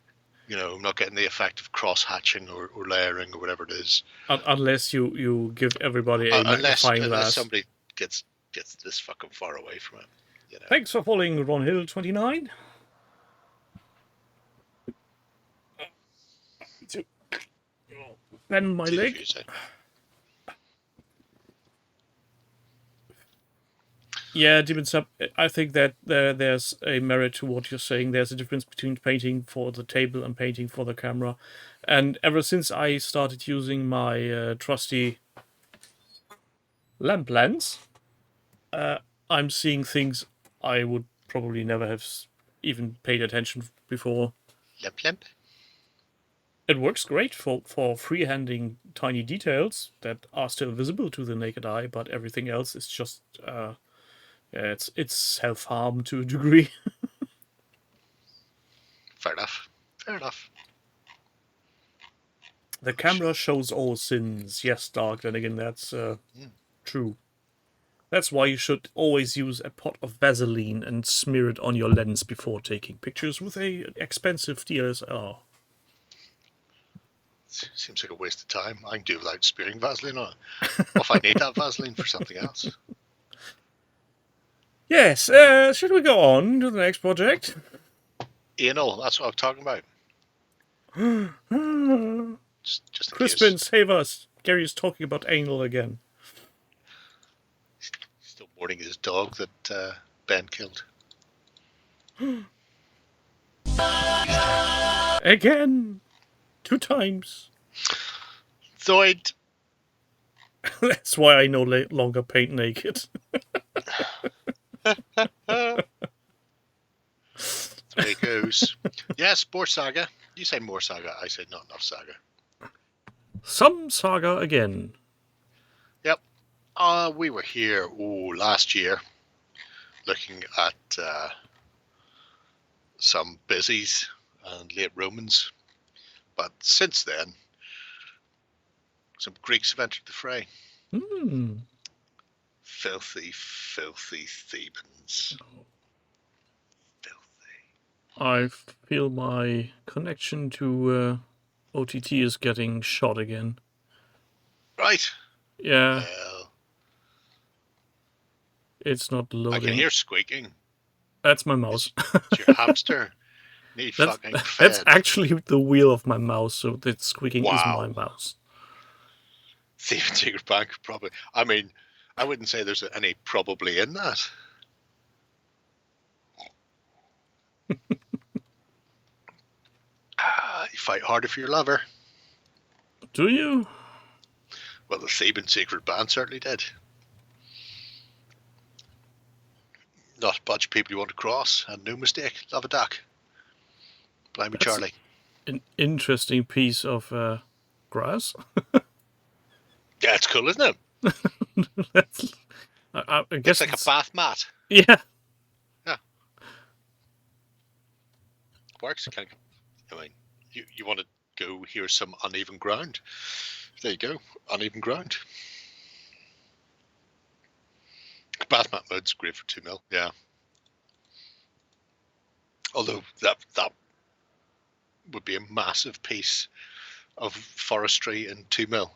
I'm not getting the effect of cross-hatching or layering or whatever it is. Unless you give everybody a magnifying glass. Unless somebody gets this fucking far away from it. Thanks for following Ron Hill 29. Bend my leg. Yeah, Demon Sub, I think that there's a merit to what you're saying. There's a difference between painting for the table and painting for the camera. And ever since I started using my trusty lamp lens, I'm seeing things I would probably never have even paid attention before. Lamp. It works great for freehanding tiny details that are still visible to the naked eye, but everything else is just... it's self-harm to a degree. Fair enough. The camera shows all sins. Yes, Dark, then again, that's true. That's why you should always use a pot of Vaseline and smear it on your lens before taking pictures with a expensive DSLR. Seems like a waste of time. I can do without smearing Vaseline on it. Or if I need that Vaseline for something else. Yes, should we go on to the next project? Anal, that's what I'm talking about. just in Crispin, case. save us. Gary's talking about anal again. Still mourning his dog that Ben killed. Again! 2 times. Zoid, That's why I no longer paint naked. There it goes. Yes, more saga. You say more saga. I say not enough saga. Some saga again. Yep. We were here last year looking at some busies and late Romans. But since then, some Greeks have entered the fray. Filthy, filthy Thebans. I feel my connection to OTT is getting shot again. Right. Yeah. Well, It's not loading. I can hear squeaking. That's my mouse. It's your hamster. Need fucking fed. That's actually the wheel of my mouse, so that squeaking is my mouse. Thief Secret Bank, probably. I mean, I wouldn't say there's any probably in that. You fight harder for your lover. Do you? Well, the Theban secret band certainly did. Not a bunch of people you want to cross, and no mistake. Love a duck. Blimey Charlie. An interesting piece of grass. Yeah, it's cool, isn't it? I guess it's like a bath mat. Yeah. Yeah. Works. I mean, you want to go here's some uneven ground. There you go. Uneven ground. Bath mat mode's great for 2 mil. Yeah. Although that would be a massive piece of forestry in 2 mil. I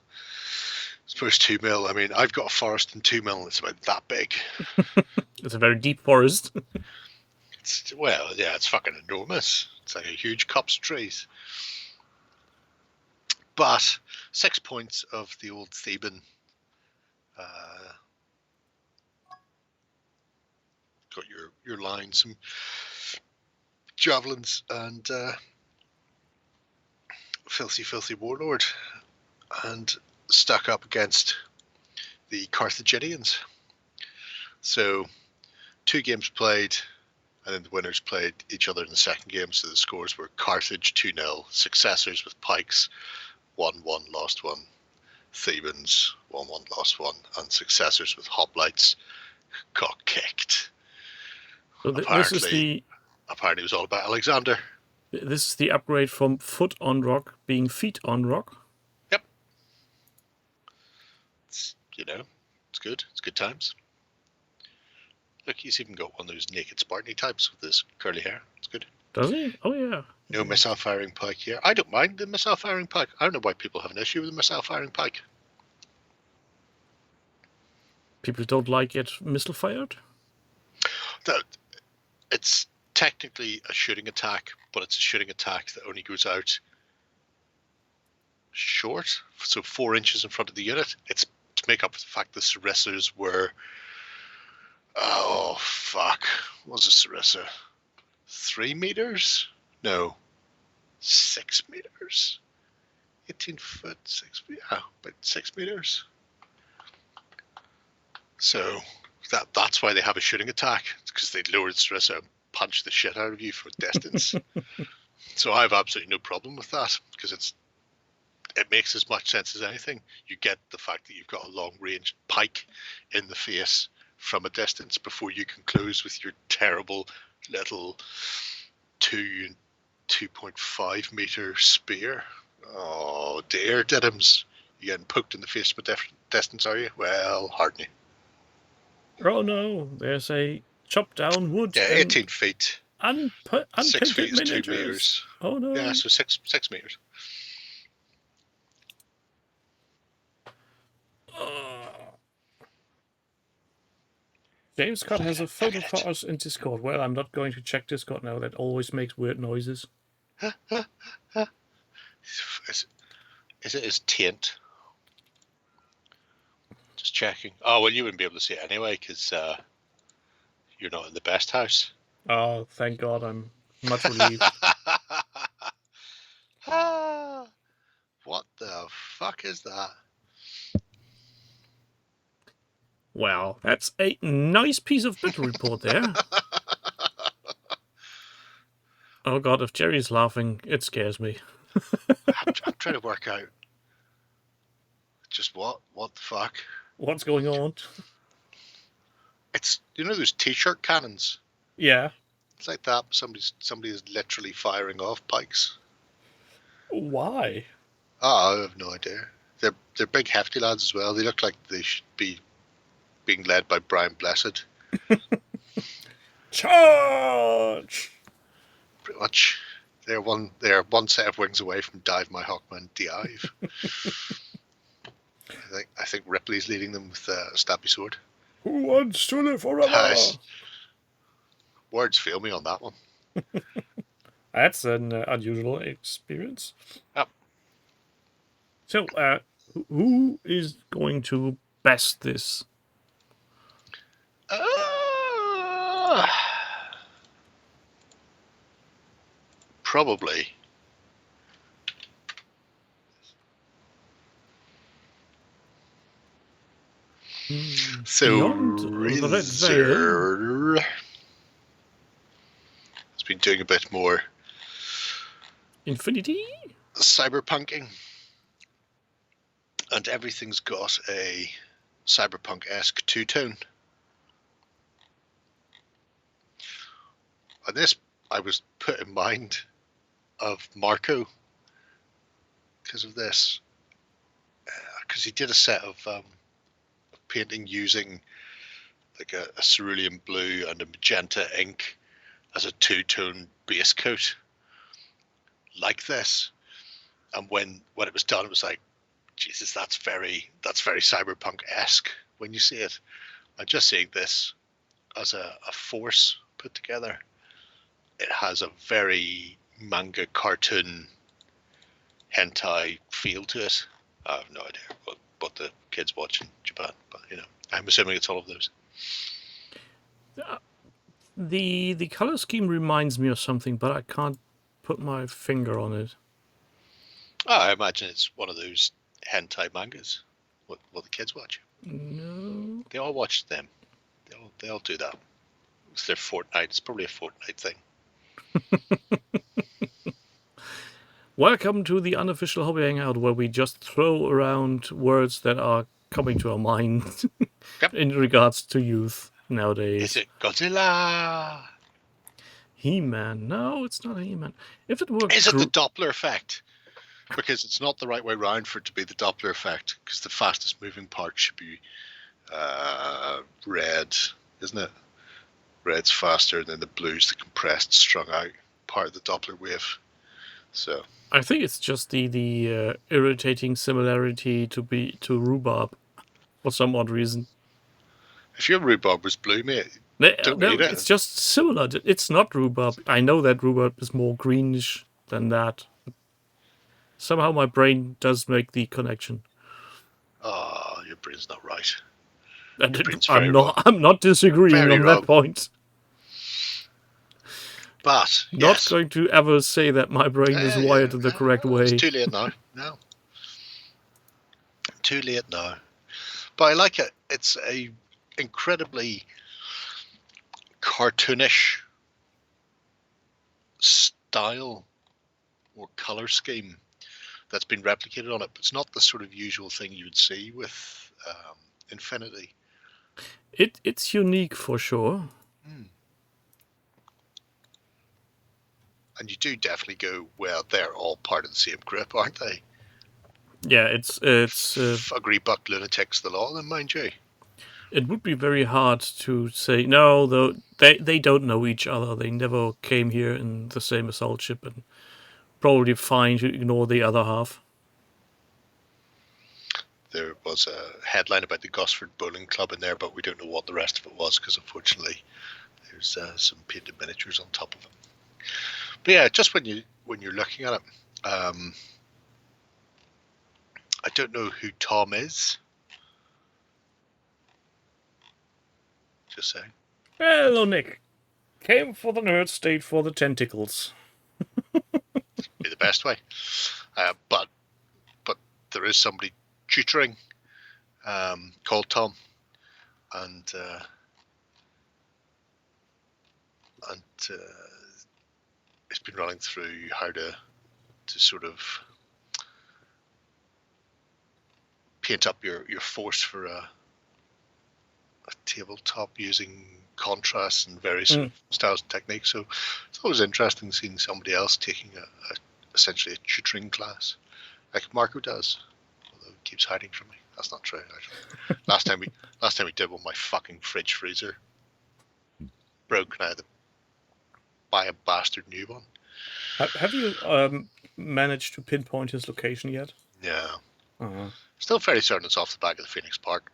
suppose 2 mil. I mean, I've got a forest in 2 mil. It's about that big. It's a very deep forest. It's fucking enormous. It's like a huge copse of trees. But 6 points of the old Theban. Got your lines, some javelins, and filthy warlord, and stuck up against the Carthaginians. So 2 games played, and then the winners played each other in the second game. So the scores were Carthage 2-0, successors with pikes 1-1, lost 1, Thebans 1-1, lost 1, and successors with hoplites got kicked. So apparently it was all about Alexander. This is the upgrade from foot on rock being feet on rock. Yep. It's good. It's good times. Look, he's even got one of those naked Spartan types with his curly hair. It's good. Does he? Oh, yeah. No missile firing pike here. I don't mind the missile firing pike. I don't know why people have an issue with the missile firing pike. People don't like it missile fired? It's technically a shooting attack, but it's a shooting attack that only goes out short, so 4 inches in front of the unit. It's to make up for the fact the Sarissas were, what was a Sarissa? 3 meters? No, 6 meters. 18 foot, 6 feet. About 6 meters. So that's why they have a shooting attack. It's because they lowered the Sarissa and punched the shit out of you for distance. So I have absolutely no problem with that, because it makes as much sense as anything. You get the fact that you've got a long-range pike in the face from a distance before you can close with your terrible little 2.5 meter spear. Oh dear, Diddums. You're getting poked in the face from a distance, are you? Well, hardly. Oh no, there's a chopped down wood. Yeah, 18 feet. 6 feet is 2 meters. Oh no. Yeah, so 6 meters. James Scott has a photo for us in Discord. Well, I'm not going to check Discord now. That always makes weird noises. Is it his taint? Just checking. Oh, well, you wouldn't be able to see it anyway, because you're not in the best house. Oh, thank God. I'm much relieved. What the fuck is that? Well, that's a nice piece of battle report there. Oh god, if Jerry's laughing, it scares me. I'm trying to work out just what the fuck. What's going on? It's, you know those t-shirt cannons? Yeah. It's like that. Somebody is literally firing off pikes. Why? Oh, I have no idea. They're big, hefty lads as well. They look like they should be being led by Brian Blessed. Charge! Pretty much. They're one set of wings away from Dive My Hawkman Dive. I think Ripley's leading them with a stabby sword. Who wants to live forever? Nice. Words fail me on that one. That's an unusual experience. Yep. So, who is going to best this? Probably. So, Beyond the Red Veil. Rizzer has been doing a bit more Infinity? cyberpunking, and everything's got a cyberpunk-esque two-tone. And this, I was put in mind of Marco because of this, because he did a set of painting using like a cerulean blue and a magenta ink as a two-tone base coat like this. And when it was done, it was like, Jesus, that's very cyberpunk-esque when you see it. And just seeing this as a force put together, it has a very manga cartoon hentai feel to it. I have no idea what the kids watch in Japan, but you know, I'm assuming it's all of those. The color scheme reminds me of something, but I can't put my finger on it. Oh, I imagine it's one of those hentai mangas. What the kids watch. No. They all watch them. They all do that. It's their Fortnite. It's probably a Fortnite thing. Welcome to the Unofficial Hobby Hangout, where we just throw around words that are coming to our mind Yep. in regards to youth nowadays. Is it Godzilla? He-Man? No, it's not He-Man. If it were Is it the Doppler effect? Because it's not the right way round for it to be the Doppler effect, because the fastest moving part should be red, isn't it? Red's faster than the blue's the compressed, strung out part of the Doppler wave. So I think it's just the irritating similarity to rhubarb for some odd reason. if your rhubarb was blue, mate, don't No, read it. it's just similar. It's not rhubarb. I know that rhubarb is more greenish than that. Somehow my brain does make the connection. Oh, your brain's not right. And brain's very I'm not disagreeing Very on wrong. that point. But Not yes, going to ever say that my brain is wired in the correct way. It's too late now. No, too late now. But I like it. It's a incredibly cartoonish style or color scheme that's been replicated on it. But it's not the sort of usual thing you would see with Infinity. It's unique for sure. And you do definitely go, well, they're all part of the same group, aren't they? Yeah, it's Agree buck lunatics the law, then, mind you. it would be very hard to say no, though they don't know each other. They never came here in the same assault ship, and probably fine to ignore the other half. There was a headline about the Gosford Bowling Club in there, but we don't know what the rest of it was because, unfortunately, there's some painted miniatures on top of it. But yeah, just when you're looking at it, I don't know who Tom is. Just saying. Hello, Nick. Came for the nerds, stayed for the tentacles. Be the best way. But there is somebody tutoring called Tom, and it's been running through how to sort of paint up your force for a tabletop using contrast and various styles and techniques. So it's always interesting seeing somebody else taking essentially a tutoring class, like Marco does, although he keeps hiding from me. That's not true, actually. last time we did one, my fucking fridge freezer broke, and I had to buy a bastard new one. Have you managed to pinpoint his location yet? Yeah. Uh-huh. Still fairly certain it's off the back of the Phoenix Park.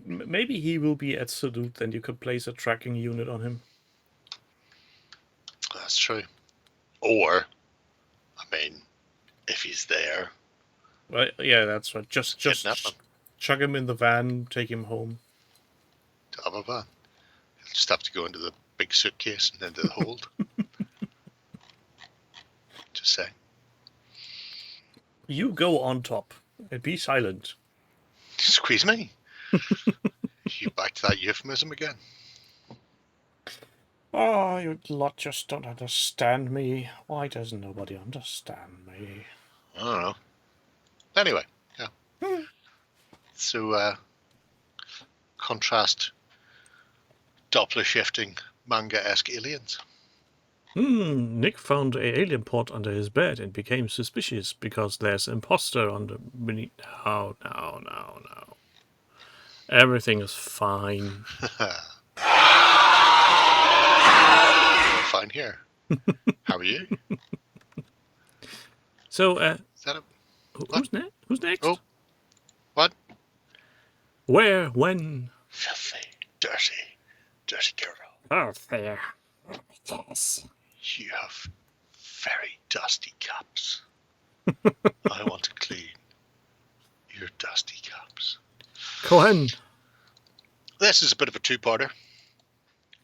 Maybe he will be at Salute, and you could place a tracking unit on him. That's true. Or, I mean, if he's there. Well, yeah, that's right. Just chuck him in the van, take him home. To have a van. He'll just have to go into the big suitcase and into the hold. Just saying. You go on top and be silent. Squeeze me. You back to that euphemism again. Oh, you lot just don't understand me. Why doesn't nobody understand me? I don't know. Anyway, yeah. So, contrast Doppler shifting manga-esque aliens. Nick found a alien pod under his bed and became suspicious because there's an imposter on the mini. No. Everything is fine. Fine here. How are you? So, Is that who's next? Oh, what? Where? When? Filthy, dirty girl. Oh, there. Yes. You have very dusty cups. I want to clean your dusty cups. Cohen. This is a bit of a two-parter.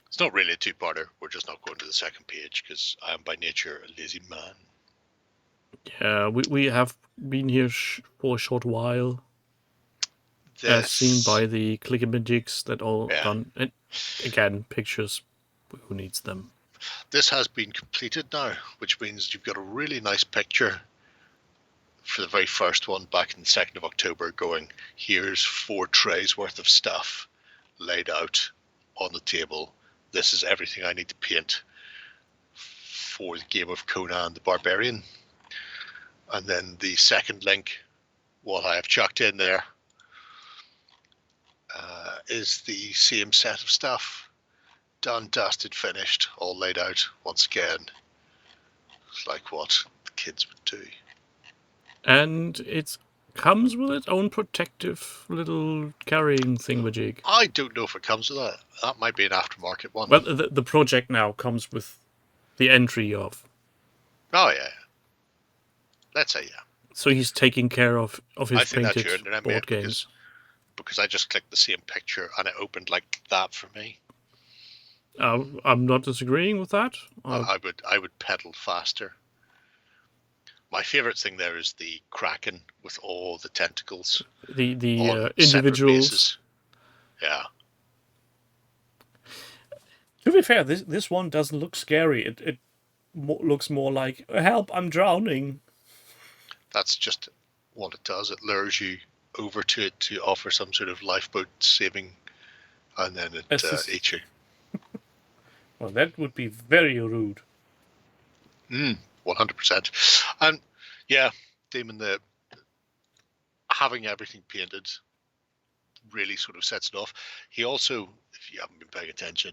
It's not really a two-parter. We're just not going to the second page because I am by nature a lazy man. Yeah, we have been here for a short while. As seen by the clickamajigs that all done. And again, pictures. Who needs them? This has been completed now, which means you've got a really nice picture for the very first one back in the 2nd of October going, here's 4 trays worth of stuff laid out on the table. This is everything I need to paint for the game of Conan the Barbarian. And then the second link, what I have chucked in there, is the same set of stuff. Done, dusted, finished, all laid out once again. It's like what the kids would do. And it comes with its own protective little carrying thingamajig. I don't know if it comes with that. That might be an aftermarket one. Well, the project now comes with the entry of. Oh, yeah. Let's say, yeah. So he's taking care of his painted board games. Because I just clicked the same picture and it opened like that for me. I'm not disagreeing with that. I would pedal faster. My favourite thing there is the Kraken with all the tentacles. The individuals. Yeah. To be fair, this one doesn't look scary. It looks more like, help, I'm drowning. That's just what it does. It lures you over to it to offer some sort of lifeboat saving, and then it eats you. Well, that would be very rude. 100%. And yeah, Damon, having everything painted really sort of sets it off. He also, if you haven't been paying attention,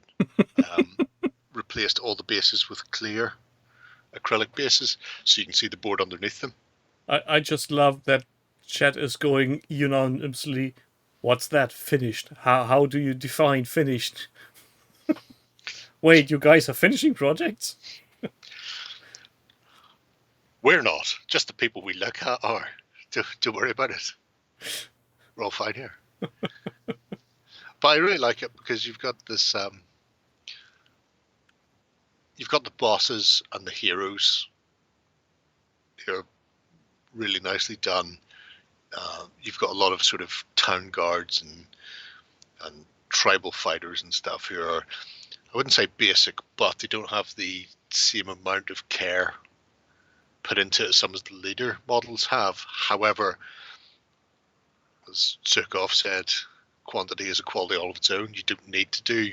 replaced all the bases with clear acrylic bases, so you can see the board underneath them. I just love that chat is going unanimously. What's that? Finished. How do you define finished? Wait, you guys are finishing projects? We're not. Just the people we look at are. Don't worry about it. We're all fine here. But I really like it because you've got this. You've got the bosses and the heroes. They're really nicely done. You've got a lot of sort of town guards and and tribal fighters and stuff who are, I wouldn't say basic, but they don't have the same amount of care put into it as some of the later models have. However, as Zukov said, quantity is a quality all of its own. You don't need to do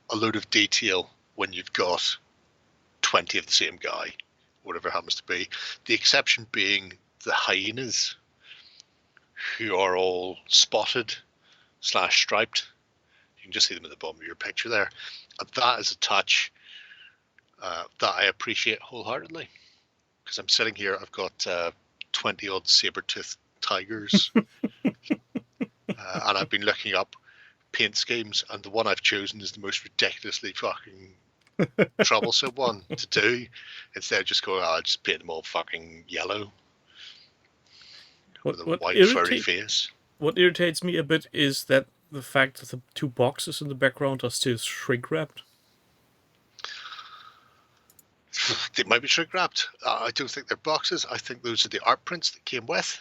a load of detail when you've got 20 of the same guy, whatever it happens to be. The exception being the hyenas, who are all spotted / striped. You can just see them at the bottom of your picture there. And that is a touch that I appreciate wholeheartedly. Because I'm sitting here, I've got 20 odd saber-toothed tigers. And I've been looking up paint schemes, and the one I've chosen is the most ridiculously fucking troublesome one to do. Instead of just going, I'll just paint them all fucking yellow with a white furry face. What irritates me a bit is that the fact that the two boxes in the background are still shrink wrapped. They might be shrink wrapped. I don't think they're boxes. I think those are the art prints that came with.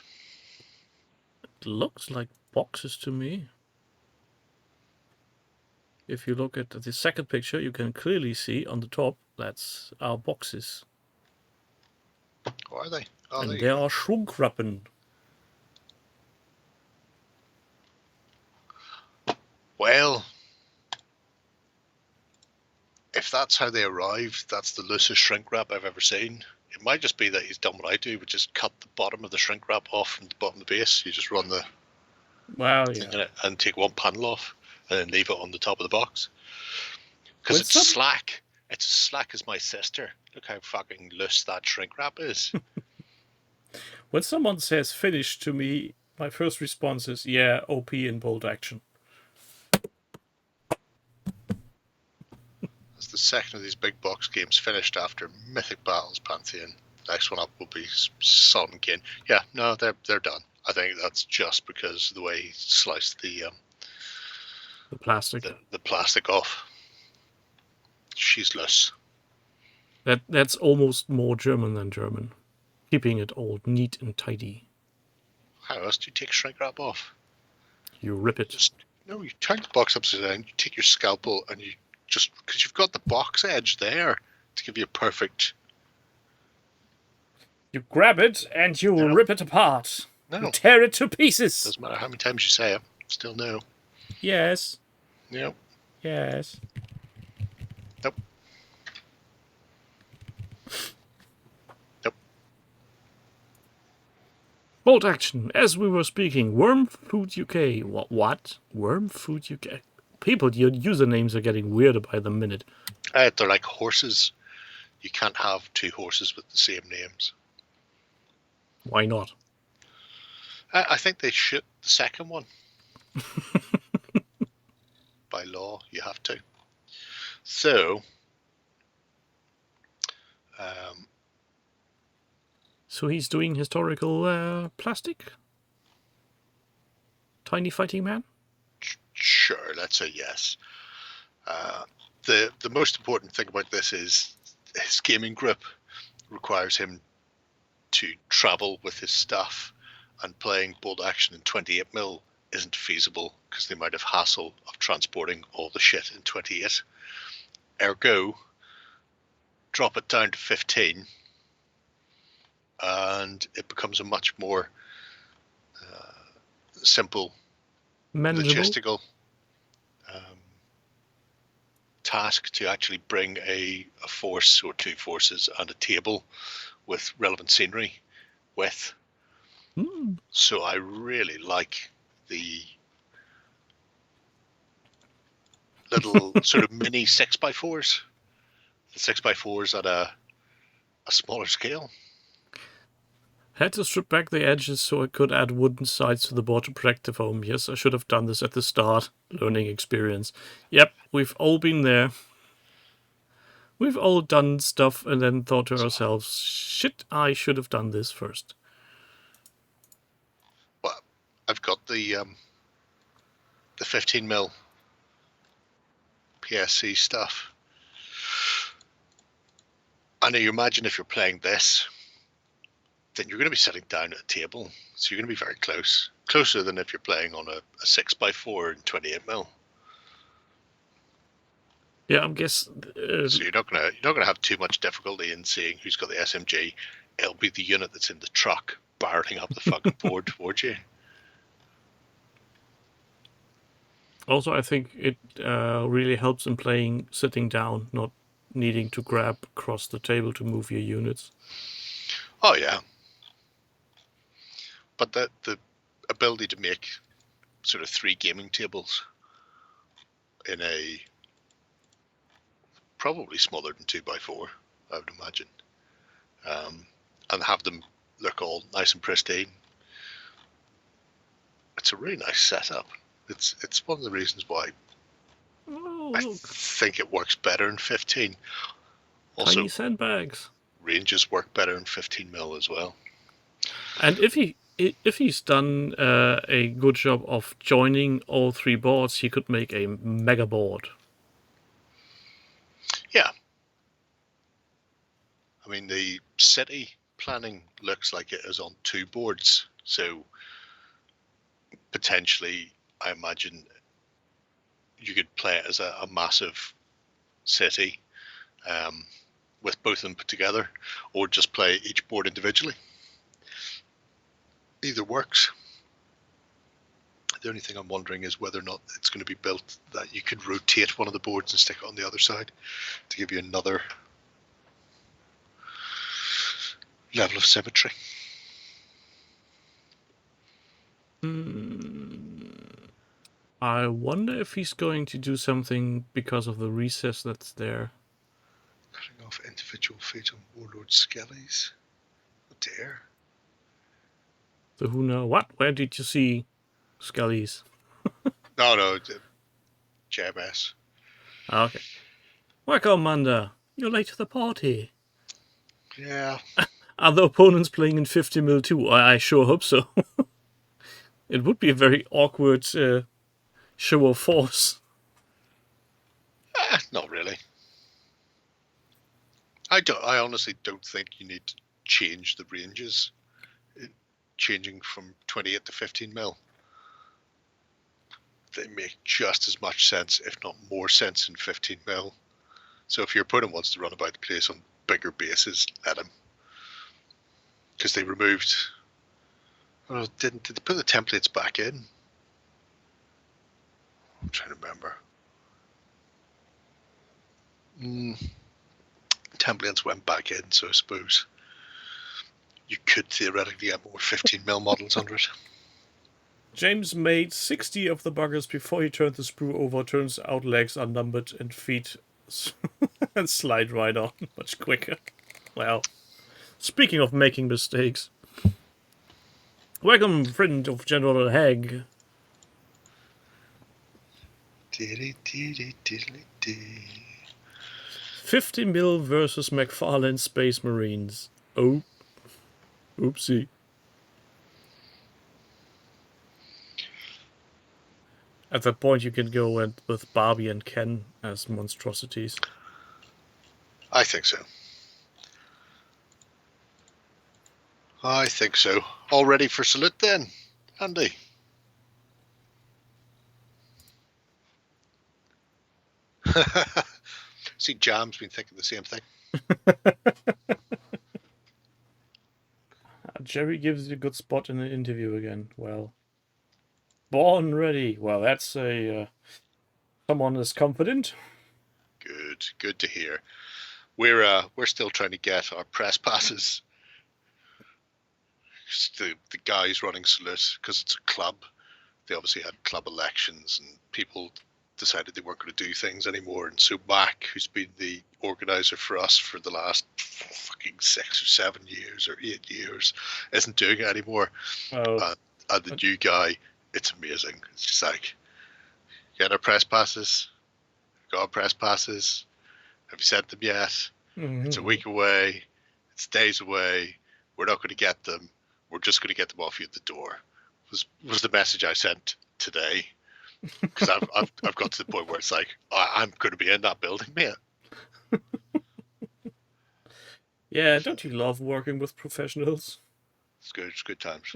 It looks like boxes to me. If you look at the second picture, you can clearly see on the top that's our boxes. Oh, are they? And they are shrunk wrappen. Well, if that's how they arrived, that's the loosest shrink wrap I've ever seen. It might just be that he's done what I do, which is cut the bottom of the shrink wrap off from the bottom of the base. You just run the thing in it and take one panel off and then leave it on the top of the box. Because it's slack. It's as slack as my sister. Look how fucking loose that shrink wrap is. When someone says finish to me, my first response is, yeah, OP in bolt action. As the second of these big box games finished after Mythic Battles Pantheon, next one up will be Salt and Kin. Yeah, no, they're done. I think that's just because of the way he sliced the plastic. The plastic off. She's loose. That's almost more German than German. Keeping it all neat and tidy. How else do you take shrink wrap off? You rip it. No, you turn the box upside down, you take your scalpel, and you just, because you've got the box edge there to give you a perfect... You grab it and you rip it apart. No. You tear it to pieces. Doesn't matter how many times you say it. Still no. Yes. Yep. Yes. Nope. Nope. Bolt action. As we were speaking, Worm Food UK. What? Worm Food UK. People, your usernames are getting weirder by the minute. They're like horses. You can't have two horses with the same names. Why not? I think they should. The second one. By law, you have to. So, so he's doing historical plastic? Tiny Fighting Man? Sure, let's say yes. The most important thing about this is his gaming grip requires him to travel with his stuff, and playing bolt action in 28mm isn't feasible because the amount of hassle of transporting all the shit in 28. Ergo, drop it down to 15 and it becomes a much more simple, manageable, logistical task to actually bring a force or two forces and a table with relevant scenery with. So I really like the little sort of mini 6x4s. The 6x4s at a smaller scale. Had to strip back the edges so I could add wooden sides to the board to protect the foam. Yes, I should have done this at the start. Learning experience. Yep, we've all been there. We've all done stuff and then thought to ourselves, shit, I should have done this first. Well, I've got the 15mm PSC stuff. I know you imagine if you're playing this then you're going to be sitting down at a table. So you're going to be very close. Closer than if you're playing on a 6x4 and 28mm. Yeah, I guess. So you're not gonna have too much difficulty in seeing who's got the SMG. It'll be the unit that's in the truck barreling up the fucking board towards you. Also, I think it really helps in playing sitting down, not needing to grab across the table to move your units. Oh yeah, but the ability to make sort of 3 gaming tables in a probably smaller than 2x4, I would imagine, and have them look all nice and pristine. It's a really nice setup. It's one of the reasons why I think it works better in 15. Also, tiny sandbags. ranges work better in 15mm as well. And if he's done a good job of joining all 3 boards, he could make a mega board. Yeah. I mean, the city planning looks like it is on 2 boards, so potentially, I imagine you could play it as a massive city with both of them put together, or just play each board individually. Either works. The only thing I'm wondering is whether or not it's going to be built that you could rotate one of the boards and stick it on the other side to give you another level of symmetry. I wonder if he's going to do something because of the recess that's there. Cutting off individual feet on Warlord Skellies. Oh dear. So who knows? What? Where did you see Scullies? No, JMS. Okay. Welcome, Manda. You're late to the party. Yeah. Are the opponents playing in 50mm too? I sure hope so. It would be a very awkward show of force. Not really. I honestly don't think you need to change the ranges. Changing from 28 to 15mm. They make just as much sense, if not more sense, in 15mm. So if your opponent wants to run about the place on bigger bases, let him. Because they removed... Oh, did they put the templates back in? I'm trying to remember. Templates went back in, so I suppose you could theoretically get more 15mm models under it. James made 60 of the buggers before he turned the sprue over. Turns out legs are numbered and feet and slide right on much quicker. Well, speaking of making mistakes. Welcome, friend of General Hag. 50mm versus McFarlane Space Marines. Oh. Oopsie. At that point, you can go with Barbie and Ken as monstrosities. I think so. I think so. All ready for salute then, Andy? See, Jam's been thinking the same thing. Jerry gives you a good spot in an interview again. Well, born ready. Well, that's a someone is confident. Good to hear. We're still trying to get our press passes. The guys running Salute, because it's a club. They obviously had club elections, and people decided they weren't going to do things anymore. And so Mac, who's been the organizer for us for the last fucking 6 or 7 years or 8 years, isn't doing it anymore. Oh. And the new guy, it's amazing. It's just like, get our press passes. Got our press passes. Have you sent them yet? Mm-hmm. It's a week away. It's days away. We're not going to get them. We're just going to get them off you at the door. Was the message I sent today. Because I've got to the point where it's like, I'm going to be in that building, mate. Yeah, don't you love working with professionals? It's good. It's good times.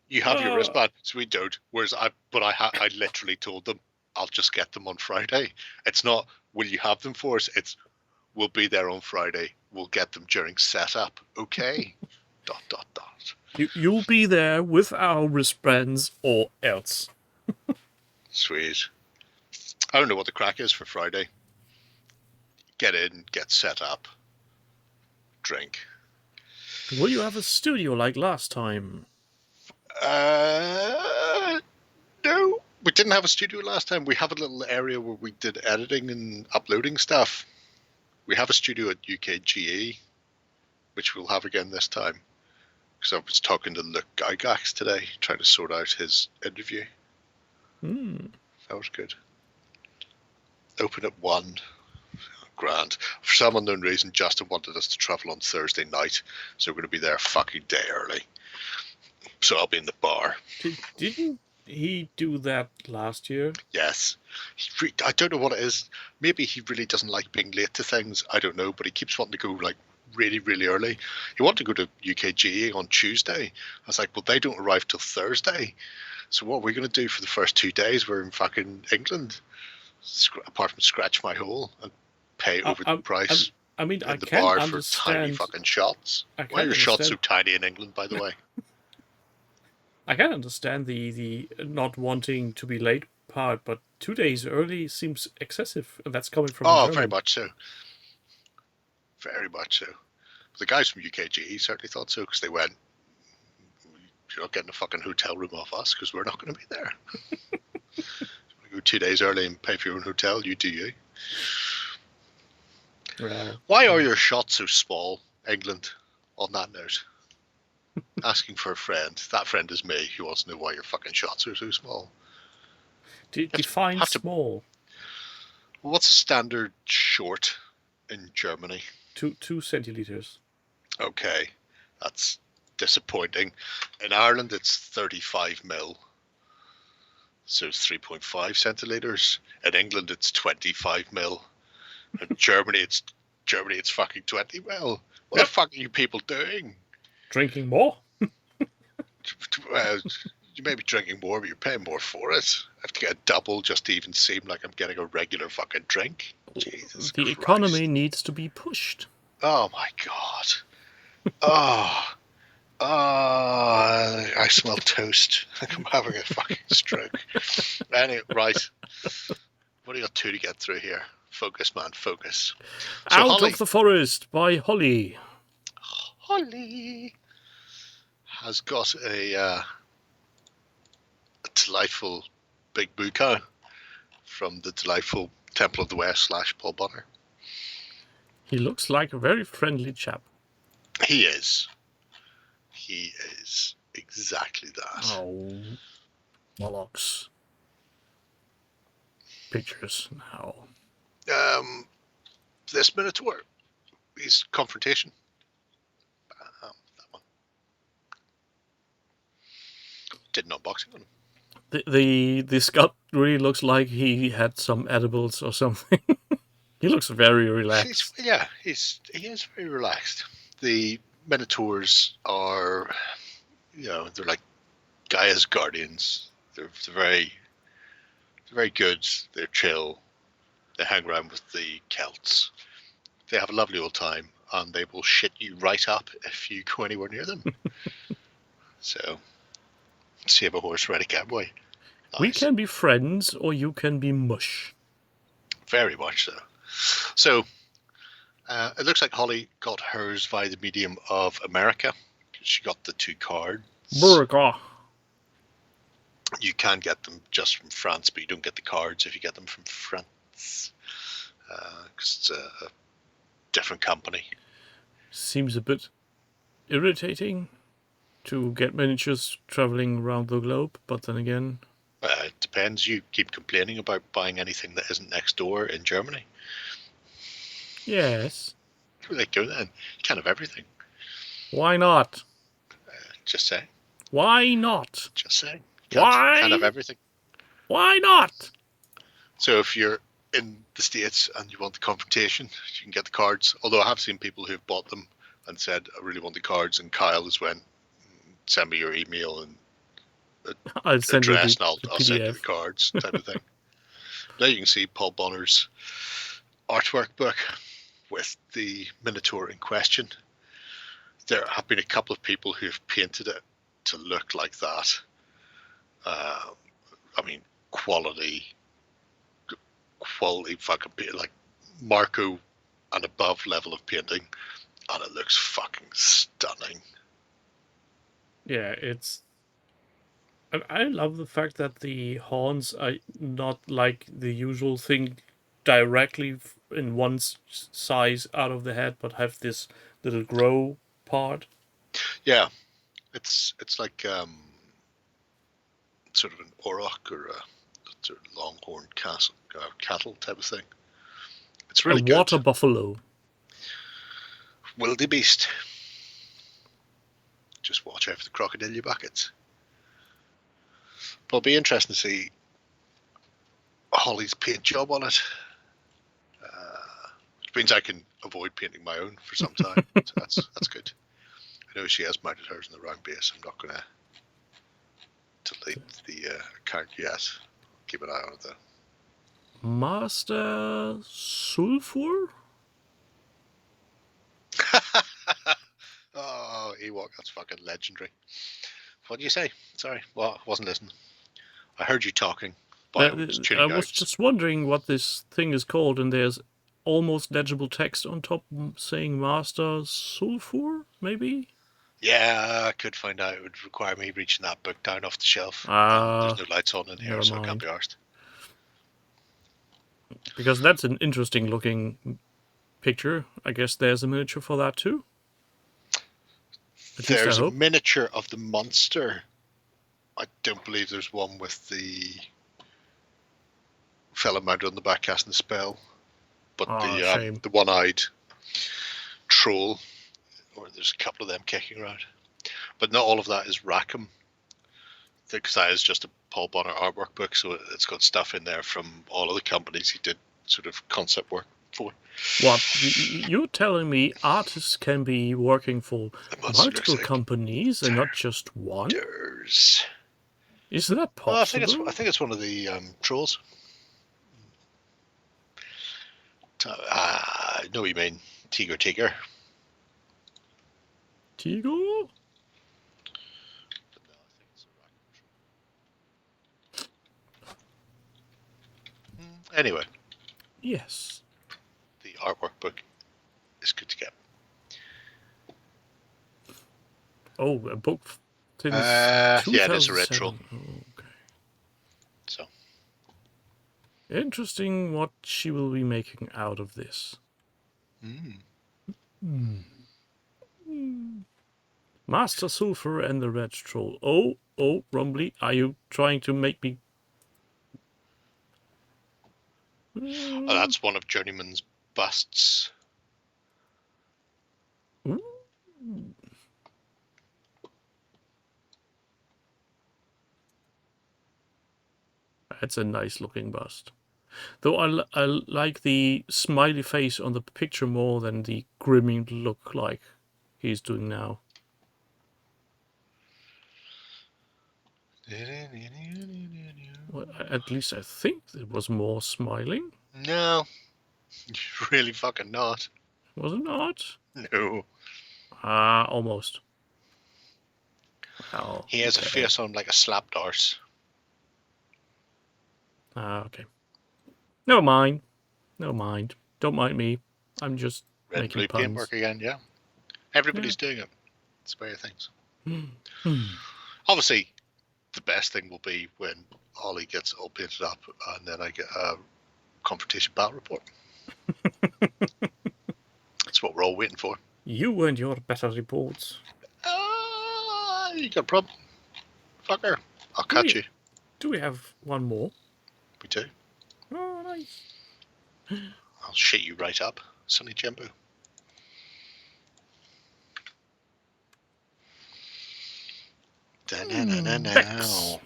You have your wristband, so we don't. Whereas I literally told them I'll just get them on Friday. It's not will you have them for us? It's we'll be there on Friday. We'll get them during setup. Okay. ... You'll be there with our wristbands or else. Sweet. I don't know what the crack is for Friday. Get in, get set up, drink. Will you have a studio like last time? No, we didn't have a studio last time. We have a little area where we did editing and uploading stuff. We have a studio at UKGE, which we'll have again this time. Because I was talking to Luke Gygax today, trying to sort out his interview. That was good. Open at 1. Grand. For some unknown reason, Justin wanted us to travel on Thursday night, so we're going to be there a fucking day early. So I'll be in the bar. Didn't he do that last year? Yes. I don't know what it is. Maybe he really doesn't like being late to things. I don't know, but he keeps wanting to go like really, really early. He wanted to go to UKGA on Tuesday. I was like, well, they don't arrive till Thursday. So what are we going to do for the first 2 days? We're in fucking England. Apart from scratch my hole and pay over the price. I mean, in I the can bar understand. for tiny fucking shots. Why are your shots so tiny in England, by the way? I can understand the not wanting to be late part, but 2 days early seems excessive, and that's coming from. Oh, German. very much so. Very much so. The guys from UKGE certainly thought so, because they went, "You're not getting a fucking hotel room off us, because we're not going to be there." Go 2 days early and pay for your own hotel. You do you. Well, why are your shots so small, England? On that note, asking for a friend. That friend is me, who wants to know why your fucking shots are so small. Define small. What's a standard short in Germany? 2 centiliters. Okay, that's disappointing. In Ireland, it's 35 mil. So it's 3.5 centiliters. In England, it's 25 mil. In Germany, it's fucking 20 mil. What the fuck are you people doing? Drinking more? Well, you may be drinking more, but you're paying more for it. I have to get a double just to even seem like I'm getting a regular fucking drink. Jesus the Christ. economy needs to be pushed. Oh my god. I smell toast. Like I'm having a fucking stroke. Anyway, right. What do you got to get through here? Focus, man, focus. So Out Holly, of the Forest by Holly. Holly has got a delightful big buka from the delightful Temple of the West / Paul Bunner. He looks like a very friendly chap. He is. He is exactly that. Oh, bollocks. Pictures now. This Minotaur, his confrontation. That one. Did an unboxing on him. The sculpt really looks like he had some edibles or something. He looks very relaxed. He is very relaxed. The Minotaurs are, they're like Gaia's guardians. They're very good. They're chill. They hang around with the Celts. They have a lovely old time, and they will shit you right up if you go anywhere near them. So, save a horse, ride a cowboy. Nice. We can be friends, or you can be mush. Very much so. So, it looks like Holly got hers via the medium of America. She got the 2 cards. Burger. You can get them just from France, but you don't get the cards if you get them from France. Because it's a different company. Seems a bit irritating to get miniatures traveling around the globe, but then again... It depends. You keep complaining about buying anything that isn't next door in Germany. Yes. Where they go then? You can't have everything. Why not? Just saying. Why not? Just saying. Why? Can't have everything. Why not? So if you're in the States and you want the confrontation, you can get the cards. Although I have seen people who've bought them and said, I really want the cards, and Kyle has went, send me your email and I'll send you address, the, and the I'll send you the PDF. cards, type of thing. Now you can see Paul Bonner's artwork book with the Minotaur in question. There have been a couple of people who have painted it to look like that. I mean, quality fucking paint, like Marco and above level of painting, and it looks fucking stunning. Yeah, it's. I love the fact that the horns are not like the usual thing directly in one size out of the head, but have this little grow part. Yeah, it's like sort of an auroch or a sort of longhorn cattle type of thing. It's really a water good. buffalo. Wildebeest. Just watch out for the crocodile buckets. But it'll be interesting to see Holly's paint job on it. Which means I can avoid painting my own for some time. So that's good. I know she has mounted hers in the round base. I'm not going to delete the account yet. Keep an eye on it though. Master Sulfur? Oh, Ewok, that's fucking legendary. What do you say? Sorry, well, I wasn't listening. I heard you talking, but I was tuning I was out. just wondering what this thing is called, and there's almost legible text on top saying Master Sulfur, maybe? Yeah, I could find out. It would require me reaching that book down off the shelf. There's no lights on in here, never so I mind. can't be arsed. Because that's an interesting looking picture. I guess there's a miniature for that too. At least There's I a hope. miniature of the monster. I don't believe there's one with the fella mounted on the back casting the spell. But Shame. the one-eyed troll, or there's a couple of them kicking around. But not all of that is Rackham. Because that is just a Paul Bonner artwork book, so it's got stuff in there from all of the companies he did sort of concept work for. What? You're telling me artists can be working for multiple companies and not just one? Is that possible? Well, I think it's one of the trolls. I know what you mean. Tiger. Tiger? Anyway. Yes. The artwork book is good to get. Oh, a book since yeah, it is a retro. Oh, okay. So. Interesting what she will be making out of this. Master Sulfur and the Red Troll. Oh, Rumbly, are you trying to make me... Oh, that's one of Journeyman's busts. Ooh. That's a nice looking bust. Though I like the smiley face on the picture more than the grimming look like he's doing now. Well, at least I think it was more smiling. No, really fucking not. Was it not? No. Almost. Oh, he has a face on like a slapped arse. Okay. Never mind. Don't mind me. I'm just Red making blue puns. paintwork again, yeah. Everybody's doing it. It's the way of things. Obviously, the best thing will be when Ollie gets all painted up and then I get a confrontation battle report. That's what we're all waiting for. You and your better reports. You got a problem? Fucker. I'll catch you. Do we have one more? We do. Oh, nice. I'll shit you right up, Sonny Jumbo. Bex.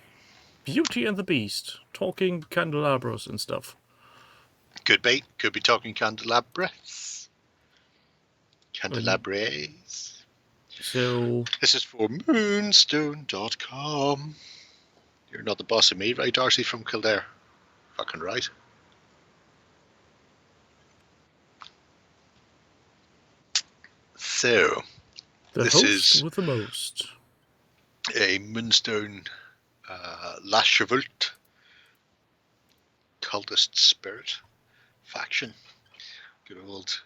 Beauty and the Beast. Talking candelabras and stuff. Could be. Could be talking candelabras. Candelabres. So This is for moonstone.com. You're not the boss of me, right, Darcy from Kildare? Fucking right. So, the this host is with the most. a Moonstone La Chevault cultist spirit faction. Good old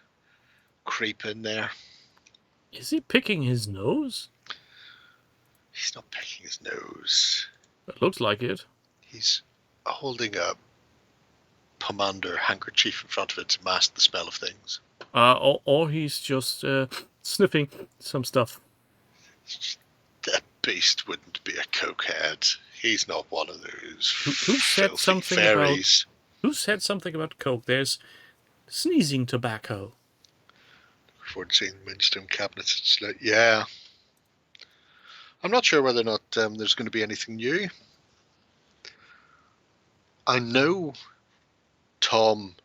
creep in there. Is he picking his nose? He's not picking his nose. It looks like it. He's holding a pomander handkerchief in front of it to mask the smell of things. Or he's just sniffing some stuff. That beast wouldn't be a cokehead. He's not one of those Who said filthy something fairies. Who said something about coke? There's sneezing tobacco. Before seeing Moonstone cabinets, it's like, yeah. I'm not sure whether or not there's going to be anything new. I know Tom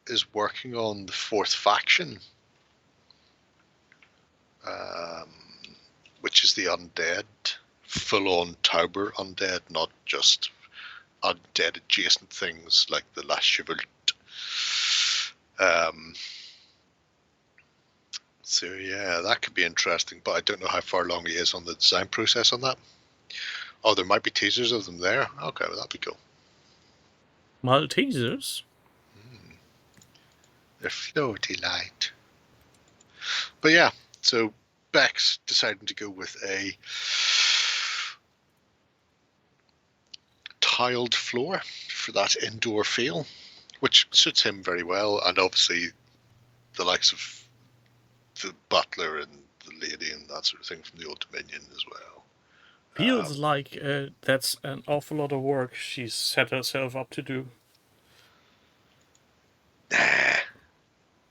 is working on the fourth faction, which is the undead, full-on Tauber undead, not just undead adjacent things like the La Chevault. So yeah, that could be interesting, but I don't know how far along he is on the design process on that. Oh, there might be teasers of them there. Okay, well, that'd be cool. Maltesers? They're floaty light. But yeah, so Beck's deciding to go with a tiled floor for that indoor feel, which suits him very well, and obviously the likes of the butler and the lady and that sort of thing from the Old Dominion as well. Feels like that's an awful lot of work she's set herself up to do. Nah.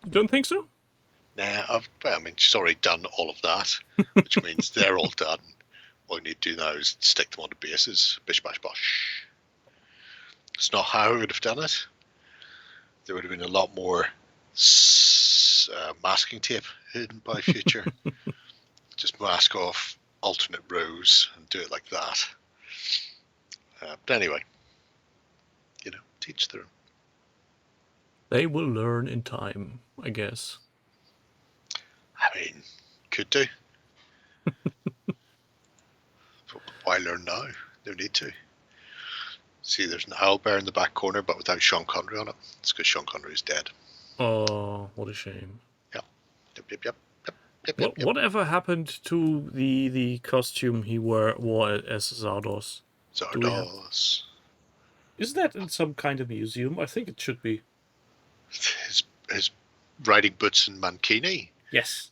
You don't think so? Nah, I mean, she's already done all of that, which means they're all done. All you need to do now is stick them on the bases. Bish, bash, bosh. It's not how I would have done it. There would have been a lot more masking tape hidden by future. Just mask off alternate rows and do it like that. But anyway, teach their own. They will learn in time, I guess. I mean, could do. Why learn now? No need to. See, there's an owlbear in the back corner, but without Sean Connery on it. It's because Sean Connery is dead. Oh, what a shame. Yep. Yep. Whatever happened to the costume he wore as Zardos? Zardos. Is that in some kind of museum? I think it should be. His riding boots and mankini? Yes.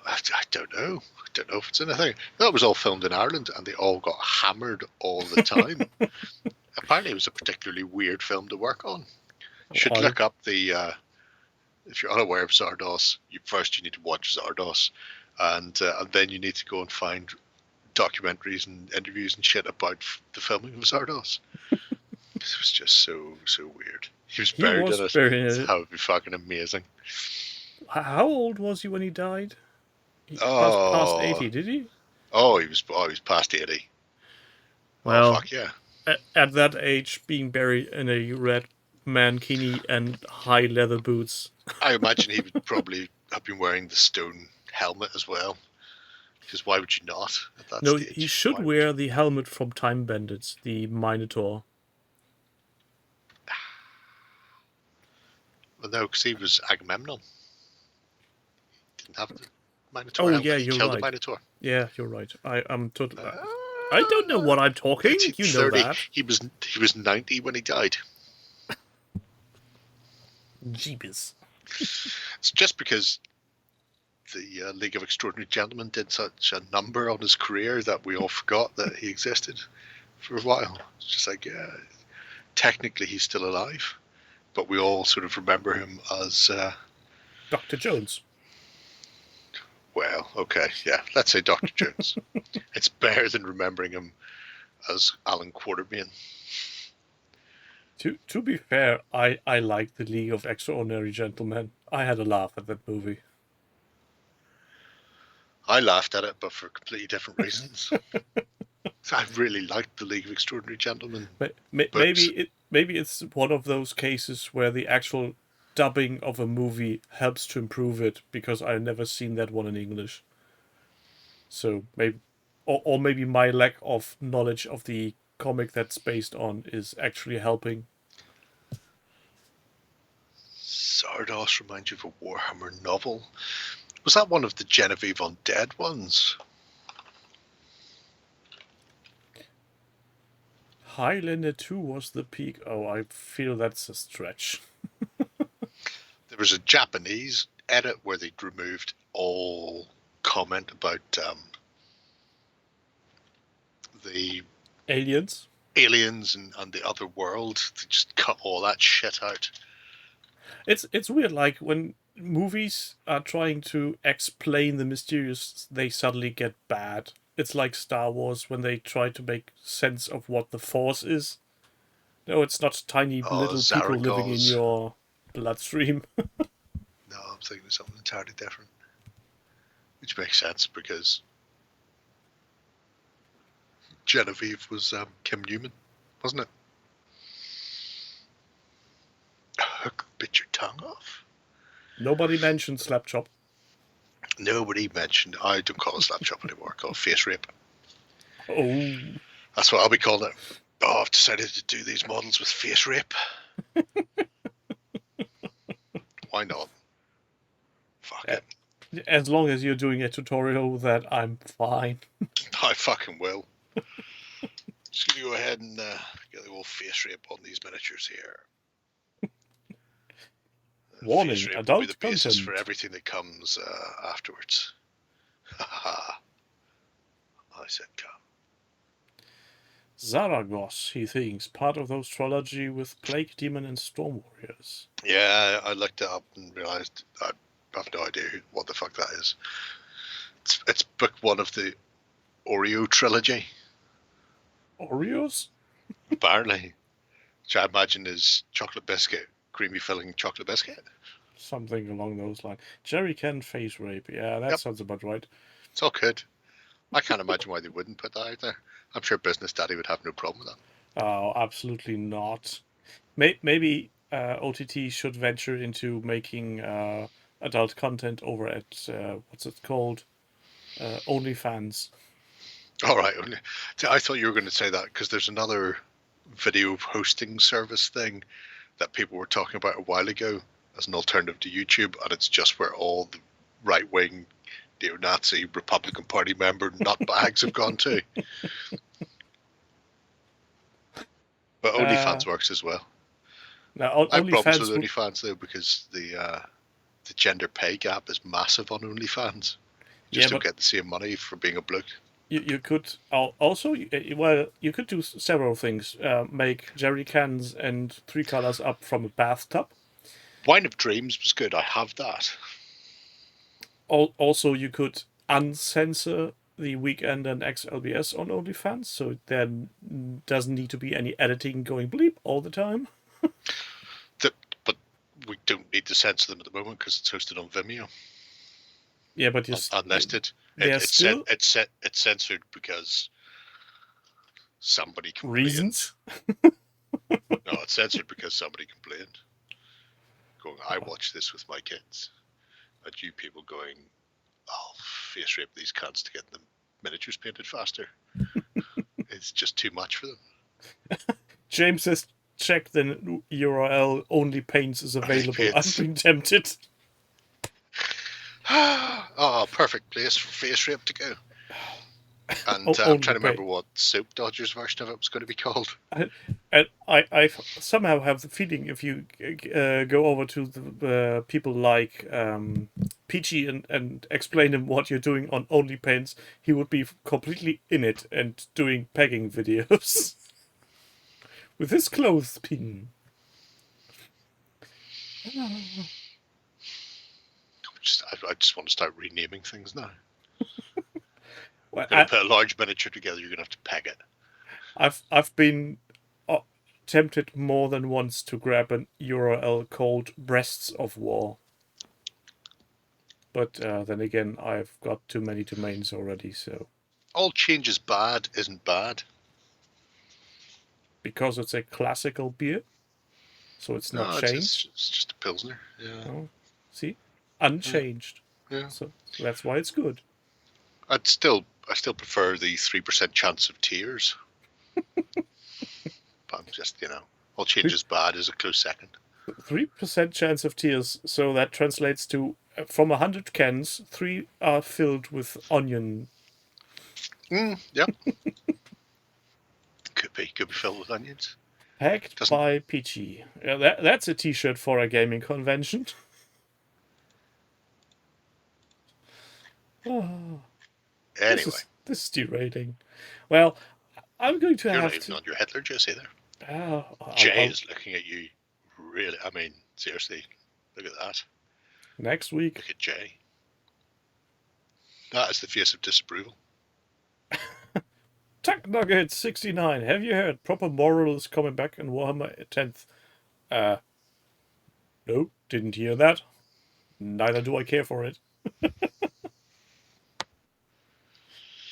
I don't know. I don't know if it's anything. That was all filmed in Ireland, and they all got hammered all the time. Apparently, it was a particularly weird film to work on. You should look up the. If you're unaware of Zardos, you need to watch Zardos, and then you need to go and find documentaries and interviews and shit about the filming of Zardos. It was just so weird. He was buried in it. That would be fucking amazing. How old was he when he died? He passed 80, did he? Oh, he was past 80. Well, oh, fuck yeah. At that age, being buried in a red mankini and high leather boots. I imagine he would probably have been wearing the stone helmet as well. Because why would you not at that stage? He should wear the helmet from Time Bandits, the Minotaur. Well, no, because he was Agamemnon. Didn't have the Minotaur. Oh, helmet. yeah, He you're killed right. the Minotaur. Yeah, you're right. I'm totally. I don't know what I'm talking. You know that. He was 90 when he died. Jeebus. It's just because the League of Extraordinary Gentlemen did such a number on his career that we all forgot that he existed for a while. It's just like, yeah, technically he's still alive, but we all sort of remember him as Dr. Jones. Well, okay, yeah, let's say Dr. Jones. It's better than remembering him as Alan Quartermain. To be fair, I like the League of Extraordinary Gentlemen. I had a laugh at that movie. I laughed at it, but for completely different reasons. I really liked the League of Extraordinary Gentlemen. Maybe it's one of those cases where the actual dubbing of a movie helps to improve it, because I've never seen that one in English. So maybe, or maybe my lack of knowledge of the comic that's based on is actually helping. Zardos reminds you of a Warhammer novel. Was that one of the Genevieve Undead ones? Highlander 2 was the peak. Oh, I feel that's a stretch. There was a Japanese edit where they'd removed all comment about the Aliens? aliens and the other world. They just cut all that shit out. It's weird, like when movies are trying to explain the mysterious, they suddenly get bad. It's like Star Wars when they try to make sense of what the Force is. No, it's not tiny little people living in your bloodstream. No, I'm thinking of something entirely different. Which makes sense because Genevieve was Kim Newman, wasn't it? Hook bit your tongue off. Nobody mentioned Slapchop. Nobody mentioned. I don't call it Slapchop anymore. I call it face rape. Oh. That's what I'll be calling it. Oh, I've decided to do these models with face rape. Why not? Fuck it. As long as you're doing a tutorial with that, I'm fine. I fucking will. Just gonna go ahead and get the old face rape on these miniatures here. Warning, adult will be the basis content. for everything that comes afterwards. Haha. I said come. Zaragos, he thinks, part of those trilogy with Plague Demon and Storm Warriors. Yeah, I looked it up and realised I have no idea what the fuck that is. It's book one of the Oreo trilogy, Oreos? apparently. Which I imagine is chocolate biscuit, creamy filling chocolate biscuit. Something along those lines. Jerry Can face rape. Yeah, that sounds about right. It's all good. I can't imagine why they wouldn't put that out there. I'm sure Business Daddy would have no problem with that. Oh, absolutely not. Maybe OTT should venture into making adult content over at, what's it called? OnlyFans. All right. I thought you were going to say that because there's another video hosting service thing that people were talking about a while ago as an alternative to YouTube, and it's just where all the right-wing neo-Nazi Republican Party member nutbags have gone to. But OnlyFans works as well. Now, I have problems with OnlyFans though because the gender pay gap is massive on OnlyFans. Just don't get the same money for being a bloke. You could also, well, you could do several things. Make jerry cans and 3 colors up from a bathtub. Wine of Dreams was good. I have that. Also, you could uncensor the Weekend and XLBS on OnlyFans, so there doesn't need to be any editing going bleep all the time. But we don't need to censor them at the moment because it's hosted on Vimeo. Yeah, but unlisted. It's censored because somebody complained. Reasons? No, it's censored because somebody complained. Going, I watch this with my kids. And you people going, I'll face rape these cunts to get them miniatures painted faster. It's just too much for them. James has checked the URL, only paints is available. I've been tempted. Oh, perfect place for face rape to go. And I'm trying to remember what Soap Dodgers version of it was going to be called. And I somehow have the feeling if you go over to the people like Peachy and explain him what you're doing on OnlyPaints, he would be completely in it and doing pegging videos with his clothes pin. I just want to start renaming things now. Well, You're going to put a large miniature together, you're going to have to peg it. I've been tempted more than once to grab an URL called Breasts of War. But then again, I've got too many domains already, so... All change is bad isn't bad. Because it's a classical beer, so it's not changed. It's just a Pilsner. Yeah. Oh, see? Unchanged. Yeah. So that's why it's good. I still prefer the 3% chance of tears. But I'm just, all change is bad is a close second. 3% chance of tears, so that translates to from 100 cans, 3 are filled with onion. Yep. Could be filled with onions. Packed by Peachy. Yeah, that's a t-shirt for a gaming convention. Oh, Anyway. This is derating. Well, I'm going to You're have not even to... on your Hitler juice either. Oh, Jay is looking at you really, seriously, look at that. Next week. Look at Jay. That is the face of disapproval. Tech Nugget 69. Have you heard? Proper Moral is coming back in Warhammer 10th. No, didn't hear that. Neither do I care for it.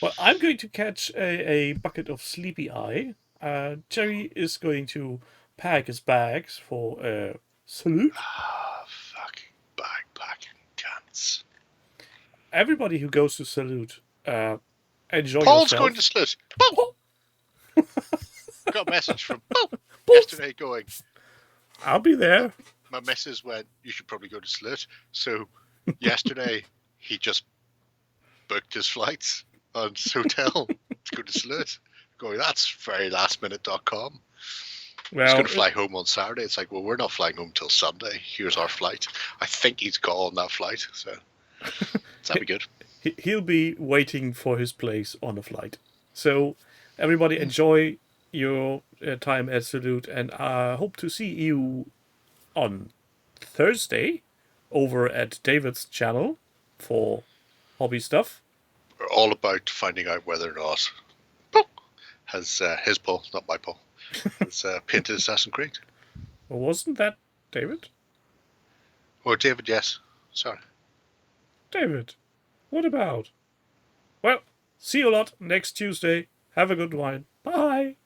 Well, I'm going to catch a bucket of Sleepy Eye. Jerry is going to pack his bags for Salute. Fucking backpacking cunts. Everybody who goes to Salute, enjoy Paul's yourself. going to Salute. Paul! Got a message from Paul yesterday going, I'll be there. my missus went, you should probably go to Salute. So yesterday he just booked his flights on his hotel to go to Salute. Going, that's very lastminute.com. Well, He's going to fly home on Saturday. It's like, well, we're not flying home till Sunday. Here's our flight. I think he's got on that flight, so that'd be good. He'll be waiting for his place on a flight. So everybody enjoy your time at Salute, and I hope to see you on Thursday over at David's channel for hobby stuff. We're all about finding out whether or not Paul has his Paul, not my Paul, has painted Assassin's Creed. Well, wasn't that David? Or David, yes. Sorry. David, what about? Well, see you a lot next Tuesday. Have a good one. Bye.